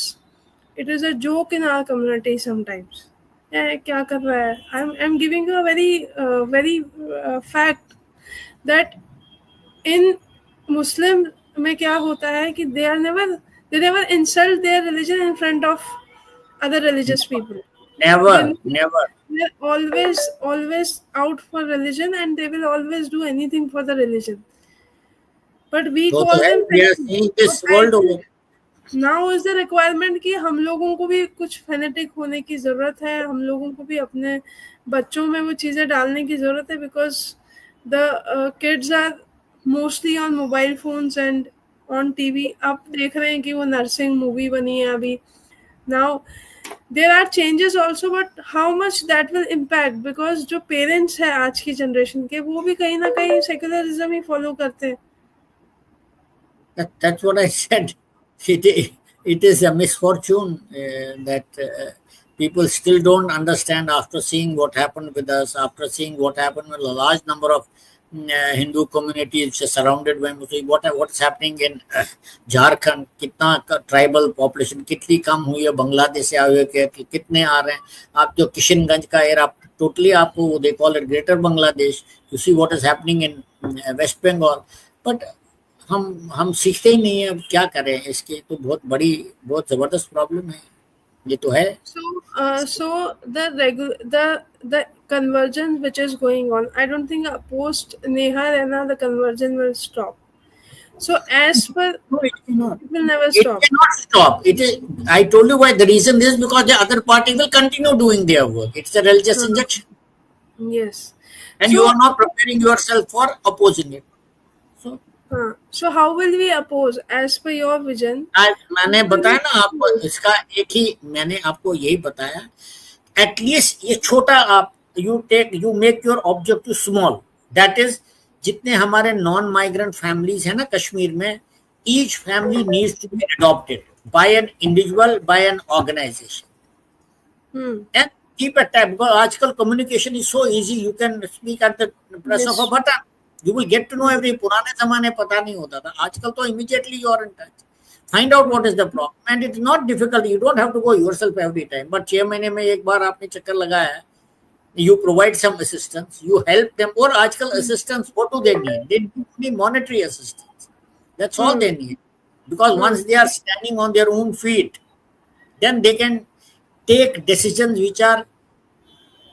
it is a joke in our community sometimes. क्या कर रहा है? I'm giving you a very fact that in Muslim में क्या होता है कि they never insult their religion in front of other religious people. Never. They're always out for religion, and they will always do anything for the religion. But we call them. We are seeing this world over. Now is the requirement कि हम लोगों को भी कुछ fanatic होने की जरूरत है, हम लोगों को भी अपने बच्चों में वो चीजें डालने की जरूरत है, because the kids are mostly on mobile phones and on TV. आप देख रहे हैं कि वो नर्सिंग मूवी बनी है अभी. Now there are changes also, but how much that will impact, because जो पेरेंट्स है आज की जनरेशन के, वो भी कहीं ना कहीं सेक्युलरिज्म ही फॉलो करते हैं. That's what I said. It is a misfortune that people still don't understand after seeing what happened with us, after seeing what happened with a large number of Hindu communities surrounded by Muslims. What is happening in Jharkhand? कितना tribal population कितनी कम हुई है, बांग्लादेश से आए हुए कितने आ रहे हैं. आप जो किशनगंज का एरिया, टोटली आपको they call it greater Bangladesh. You see what is happening in west Bengal. But हम सीखते ही नहीं है. क्या करें, इसकी तो बहुत जबरदस्त प्रॉब्लम है. ये तो है. So the convergence which is going on, I don't think post Neha Raina the convergence will stop. So as per it will never stop. It cannot stop. It is. I told you why. The reason is because the other party will continue doing their work. It's a religious injection. Yes. And you are not preparing yourself for opposing it. So how will we oppose as per your vision? मैंने बताया ना आपको, इसका एक ही मैंने आपको यही बताया. एटलीस्ट ये छोटा आप you make your objective small. That is जितने हमारे नॉन माइग्रेंट फैमिलीज है ना कश्मीर में, each family needs to be adopted by an individual, by an organisation. And keep a tab, because आजकल communication is so easy. You can speak at the press of a button. You will get to know every. पुराने जमाने पता नहीं होता था. आजकल तो immediately you are in touch. Find out what is the problem, and it's not difficult. You don't have to go yourself every time. But 6 महीने में एक बार आपने चक्कर लगाया, you provide some assistance, you help them. और आजकल assistance, what do they need? They need monetary assistance. That's all they need. Because once they are standing on their own feet, then they can take decisions which are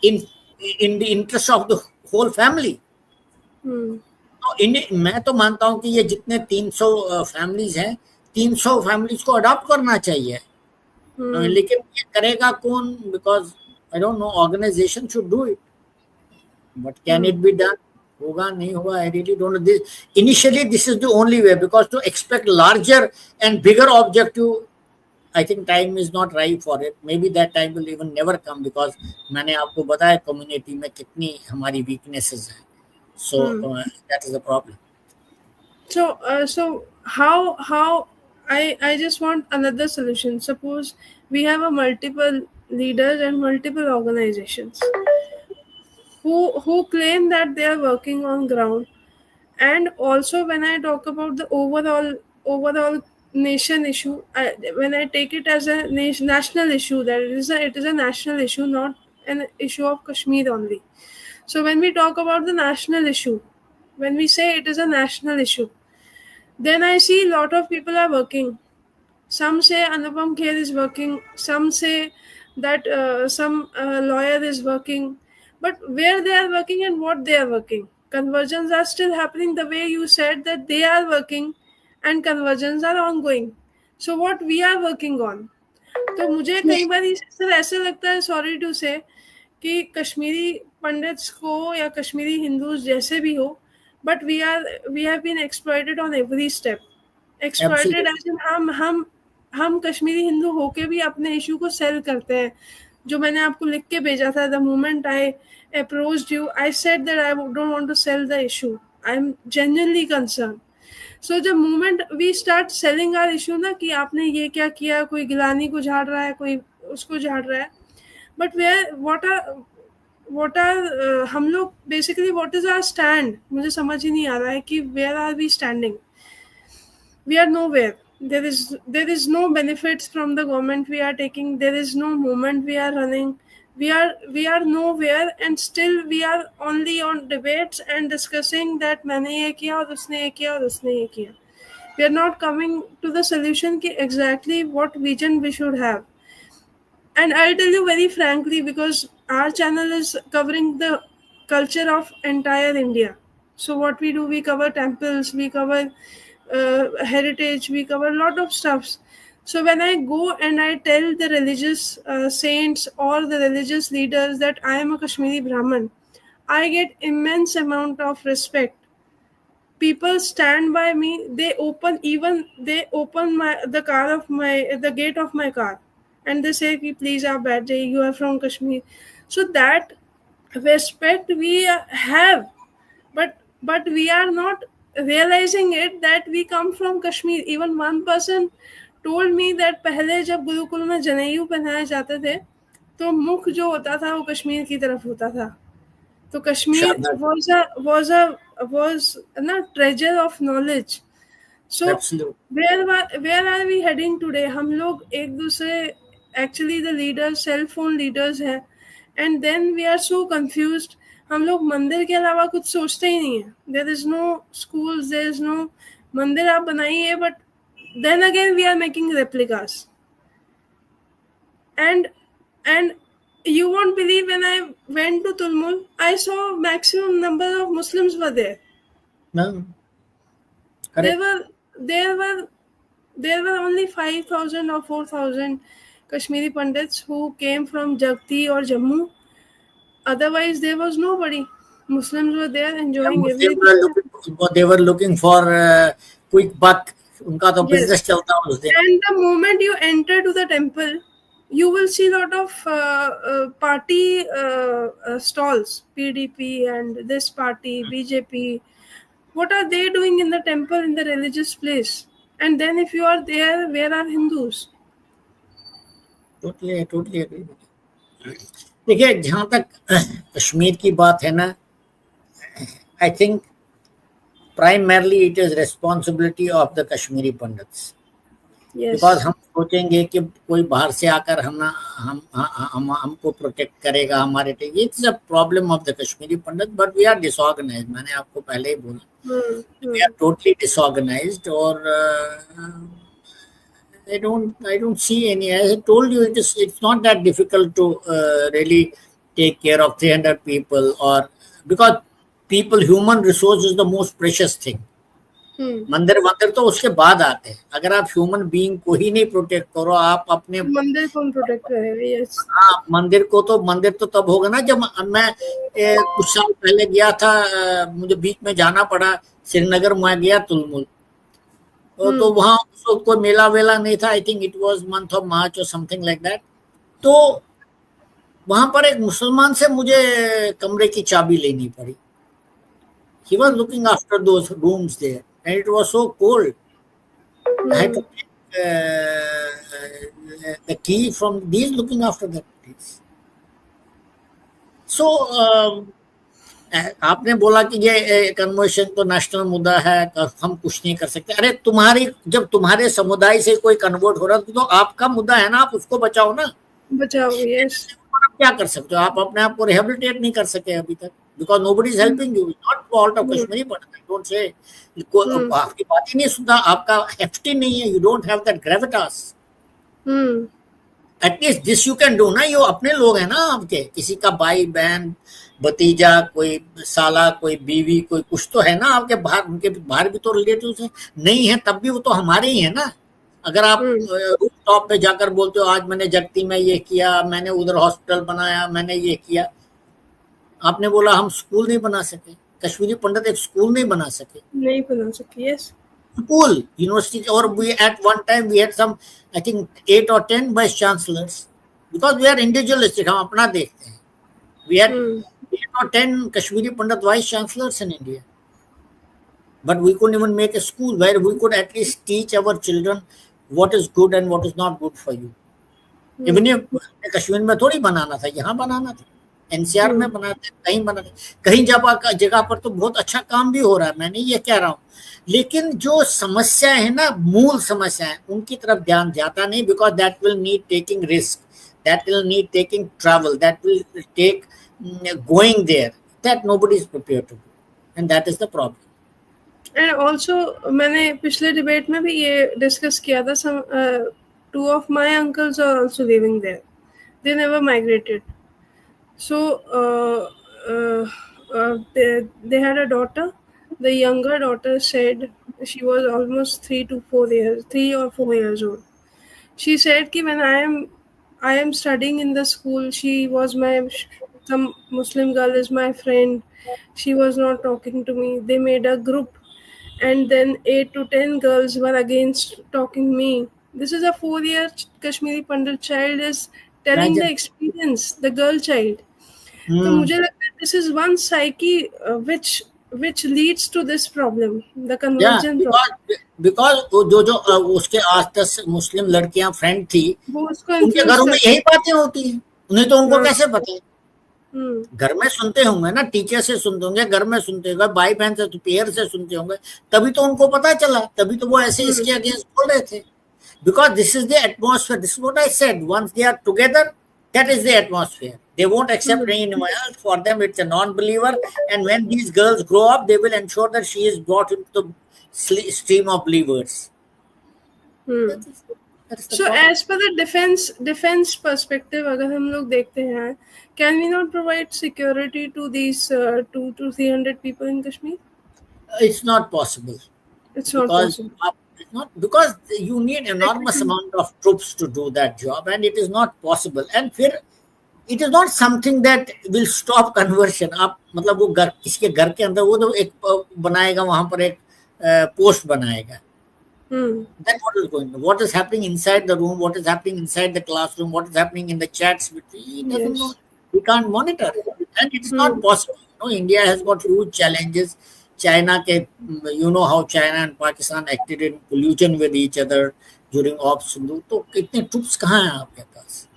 in the interest of the whole family. तो मैं तो मानता हूं कि ये जितने 300 families हैं, 300 families को अडॉप्ट करना चाहिए. लेकिन ये करेगा कौन? Because I don't know. Organisation should do it, but can it be done? होगा नहीं होगा, I really don't know. Initially this is the only way, because to expect larger and bigger objective, I think time is not right for it. Maybe that time will even never come, because मैंने आपको बताया community में कितनी हमारी weaknesses हैं. So that is the problem. So how I just want another solution. Suppose we have a multiple leaders and multiple organizations who claim that they are working on ground. And also, when I talk about the overall nation issue, when I take it as a national issue, that it is a national issue, not an issue of Kashmir only. So when we talk about the national issue, when we say it is a national issue, then I see a lot of people are working. Some say Anupam Kher is working. Some say that some lawyer is working. But where they are working and what they are working? Conversions are still happening the way you said that they are working, and conversions are ongoing. So what we are working on? तो मुझे कई बार sir ऐसा लगता है, sorry to से, कि Kashmiri pandits को या कश्मीरी हिंदूज जैसे भी हो, but we have been exploited on every step. Exploited as in हम कश्मीरी हिंदू होके भी अपने इशू को सेल करते हैं. जो मैंने आपको लिख के भेजा था, the moment I approached you, I said that I don't want to sell the issue, I am genuinely concern. So जब moment we start selling our issue ना, कि आपने ये क्या किया, कोई गिलानी को झाड़ रहा है, कोई उसको झाड़ रहा है, बट वेयर व्हाट आर हम लोग basically, what is our stand, मुझे समझ ही नहीं आ रहा है कि where are we standing. We are nowhere. There is no benefits from the government we are taking. There is no movement we are running. We are nowhere, and still we are only on debates and discussing that मैंने ये किया और उसने ये किया और उसने ये किया. We are not coming to the solution कि exactly what vision we should have. And I'll tell you very frankly, because our channel is covering the culture of entire India. So what we do, we cover temples, we cover heritage, we cover a lot of stuffs. So when I go and I tell the religious saints or the religious leaders that I am a Kashmiri Brahmin, I get immense amount of respect. People stand by me. They open the gate of my car, and they say, please aap baith jaiye, you are from Kashmir. So that respect we have, but we are not realizing it that we come from Kashmir. Even one person told me that पहले जब गुरुकुल में जनेऊ पहनाए जाते थे, तो मुख जो होता था वो कश्मीर की तरफ होता था. तो कश्मीर was ना treasure of knowledge. So where are we heading today? हम लोग एक दूसरे, actually the leaders, cell phone leaders हैं, and then we are so confused. हम लोग मंदिर के अलावा कुछ सोचते ही नहीं है. There is no schools, there is no मंदिर आप बनाइए, but then again we are making replicas. And you won't believe, when I went to Tulmul, I saw maximum number of Muslims were there. No. There were only 5,000 or 4,000 Kashmiri Pandits who came from Jagti or Jammu. Otherwise, there was nobody. Muslims were there enjoying everything. They were looking for quick buck. उनका तो business चलता है उस दिन. And the moment you enter to the temple, you will see a lot of party stalls, PDP and this party, BJP. What are they doing in the temple, in the religious place? And then if you are there, where are Hindus? Totally agree with you. देखिए, जहाँ तक कश्मीर की बात है ना, I think primarily it is responsibility of the Kashmiri Pandits. Yes. Because हम सोचेंगे कि कोई बाहर से आकर हमको प्रोटेक्ट करेगा हमारे लिए. It's a problem of the Kashmiri Pandits, but we are disorganized. मैंने आपको पहले ही बोला, we are totally disorganized. और I don't see any. As I told you, it's not that difficult to really take care of 300 people, or because human resource is the most precious thing. मंदिर मंदिर तो उसके बाद आते हैं। अगर आप ह्यूमन बीइंग को ही नहीं प्रोटेक्ट करो, आप अपने, मंदिर कौन प्रोटेक्ट करेगा? यस। हाँ, मंदिर तो तब होगा ना जब मैं कुछ साल पहले गया था, मुझे बीच में जाना पड़ा, श्रीनगर में गया तुलमुल, तो वहाँ कोई मेला वेला नहीं था। आई think it was month of March और समथिंग लाइक दैट। तो वहां पर एक मुसलमान से मुझे कमरे की चाबी लेनी पड़ी। He was looking after those rooms there and it was so cold. I had to take the key from these looking after that place. So आपने बोला कि ये कन्वर्शन तो नेशनल मुद्दा है, हम कुछ नहीं कर सकते। अरे जब तुम्हारे समुदाय से कोई कन्वर्ट हो रहा है तो आपका मुद्दा है ना, आप उसको बचाओ ना, बचाओ। यस। आप क्या कर सकते हो? आप अपने आप को रिहेबिलिटेट नहीं कर सके अभी तक, because nobody is helping you. Not fault of Kashmiri, but I don't say आपकी बात ही नहीं सुनता, आपका एफटी नहीं है, you don't have that Gravitas. At least this you can do ना। ये अपने लोग हैं ना आपके, किसी का भाई बहन भतीजा, कोई साला, कोई बीवी, कोई कुछ तो है ना आपके बाहर, उनके बाहर भी तो रिलेटिव्स हैं। नहीं है तब भी वो तो हमारे ही है ना। अगर आप रूफ टॉप पे जाकर बोलते हो आज मैंने जगती में ये किया, मैंने उधर हॉस्पिटल बनाया, मैंने ये किया। आपने बोला हम स्कूल नहीं बना सके, कश्मीरी पंडित एक स्कूल नहीं बना सके। Yes. School, university, or we at one time we had some, I think 8 or 10 vice chancellors, because we are individualistic, हम अपना देखते हैं। We had 8 or 10 Kashmiri Pandit vice chancellors in India, but we couldn't even make a school where we could at least teach our children what is good and what is not good for you. Even if Kashmir में थोड़ी बनाना था, यहाँ बनाना था, NCR में बनाते, कहीं बनाते, कहीं जगह पर तो बहुत अच्छा काम भी हो रहा है, मैं नहीं ये कह रहा हूँ। लेकिन जो समस्या है ना, मूल समस्या है, उनकी तरफ ध्यान जाता नहीं, because that will need taking risk, that will need taking travel, that will take going there, that nobody is prepared to do, and that is the problem. And also मैंने पिछले डिबेट में भी ये डिस्कस किया था, two of my uncles are also living there. They never migrated. So they had a daughter. The younger daughter said she was almost 3 or 4 years old. She said कि when I am studying in the school, some Muslim girl is my friend. She was not talking to me. They made a group, and then 8 to 10 girls were against talking me. This is a 4-year Kashmiri Pandit child is telling the experience, the girl child. तो मुझे लगता है this is one psyche which leads to this problem, the conversion problem. Because जो उसके आस-पास मुस्लिम लड़कियां friend थी, उनके घरों में यही बातें होती हैं, उन्हें तो उनको कैसे पता है? घर में सुनते होंगे ना, टीचर से सुनते होंगे, घर में सुनते होंगे, भाई बहन से, पेयर से सुनते होंगे, तभी तो उनको पता चला, तभी तो वो ऐसे इसके अगेंस्ट बोल रहे थे। Because this is the atmosphere, this is what I said, once they are together, that is the atmosphere. They won't accept anyone else. For them it's a non-believer, and when these girls grow up, they will ensure that she is brought into the stream of believers. So as per the defense perspective, अगर हम लोग देखते हैं, can we not provide security to these 200 to 300 people in Kashmir? It's not possible. It's not possible. It's not, because you need enormous amount of troops to do that job, and it is not possible. And फिर it is not something that will stop conversion. आप मतलब वो किसी के घर के अंदर वो तो एक बनाएगा, वहां पर एक पोस्ट बनाएगा. That's what is going on. What is happening inside the room, what is happening inside the classroom, what is happening in the chats, he doesn't know. We can't monitor, and it is not possible. India has got huge challenges. China you know how China and Pakistan acted in collusion with each other during Op Sindhu. तो कितने troops कहाँ हैं आपके पास?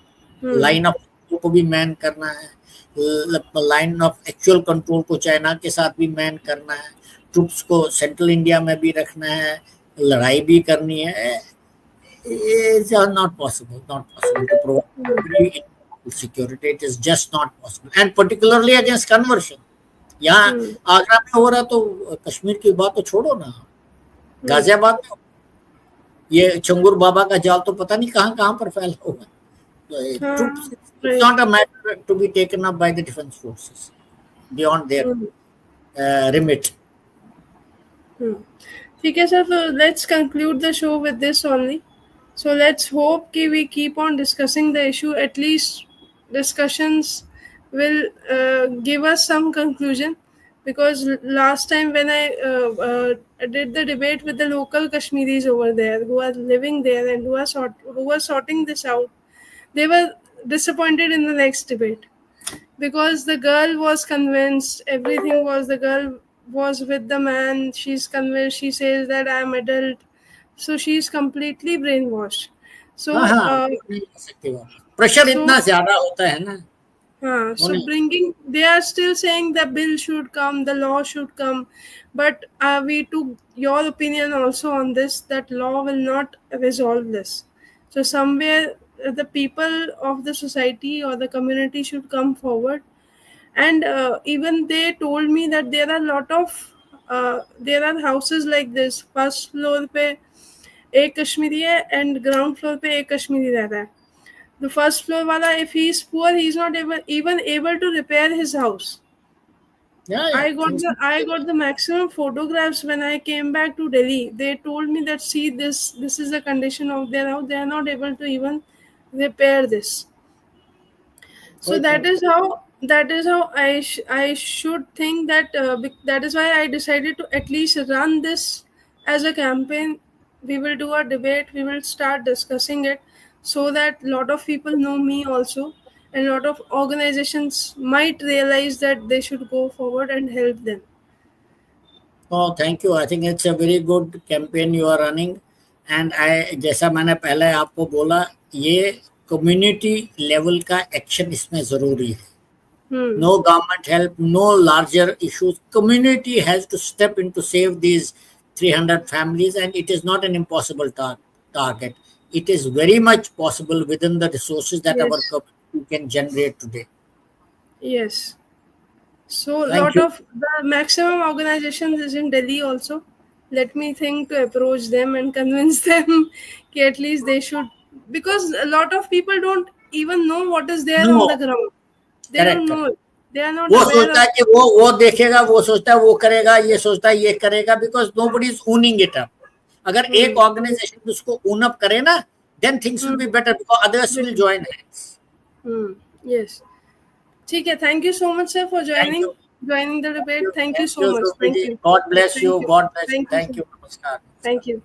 Line of को भी man करना है, line of actual control को चाइना के साथ भी मैन करना है, ट्रूप्स को सेंट्रल इंडिया में भी रखना है, लड़ाई भी करनी है. It's not possible to provide security. It is just not possible, and particularly against conversion. यहाँ आगरा में हो रहा, तो कश्मीर की बात तो छोड़ो ना, गाजियाबाद में ये चंगुर बाबा का जाल तो पता नहीं कहाँ पर फैला हुआ. It's not a matter to be taken up by the defense forces beyond their remit. ठीक है sir, so let's conclude the show with this only. So let's hope कि we keep on discussing the issue. At least discussions will give us some conclusion, because last time when I did the debate with the local Kashmiris over there who are living there and who are sorting this out, they were disappointed in the next debate, because the girl was convinced everything was, the girl was with the man, she's convinced, she says that I'm adult, so she's completely brainwashed. So हाँ हाँ, नहीं कर सकते वो, pressure so इतना ज्यादा होता है ना। so bringing, they are still saying the bill should come, the law should come, but we took your opinion also on this, that law will not resolve this. So somewhere the people of the society or the community should come forward. And even they told me that there are a lot of there are houses like this, first floor पे एक कश्मीरी है and ground floor पे एक कश्मीरी रहता है. The first floor wala, if he is poor, he is not even able to repair his house. Yeah, I got the maximum photographs when I came back to Delhi. They told me that, see, this is the condition of their house. They are not able to even repair this. So Okay. that is how I should think that that is why I decided to at least run this as a campaign. We will do a debate, we will start discussing it, so that lot of people know me also, and lot of organizations might realize that they should go forward and help them. Oh, thank you. I think it's a very good campaign you are running. And I, जैसा मैंने पहले आपको बोला, ये community level का action इसमें जरूरी है. No government help, no larger issues. Community has to step in to save these 300 families, and it is not an impossible target. It is very much possible within the resources that our Yes. community can generate today. Yes. So Thank lot you. of the maximum organizations is in Delhi also. Let me think to approach them and convince them that at least they should, because a lot of people don't even know what is there on the No, ground. They don't correct, know correct. it. They are not वो aware सोचता of. है कि वो देखेगा, वो सोचता है वो करेगा, ये सोचता है ये करेगा, because nobody is owning it up. अगर एक ऑर्गेनाइजेशन उसको own up करे ना, then things will be better because others will join hands. Yes. ठीक है. Thank you so much, sir, for Thank you. joining the debate. Thank you Thank so you, much. Sophie Thank ji. you. God bless you. Thank you. God bless you. Thank you, Thank sir. you. Namaskar. Thank you.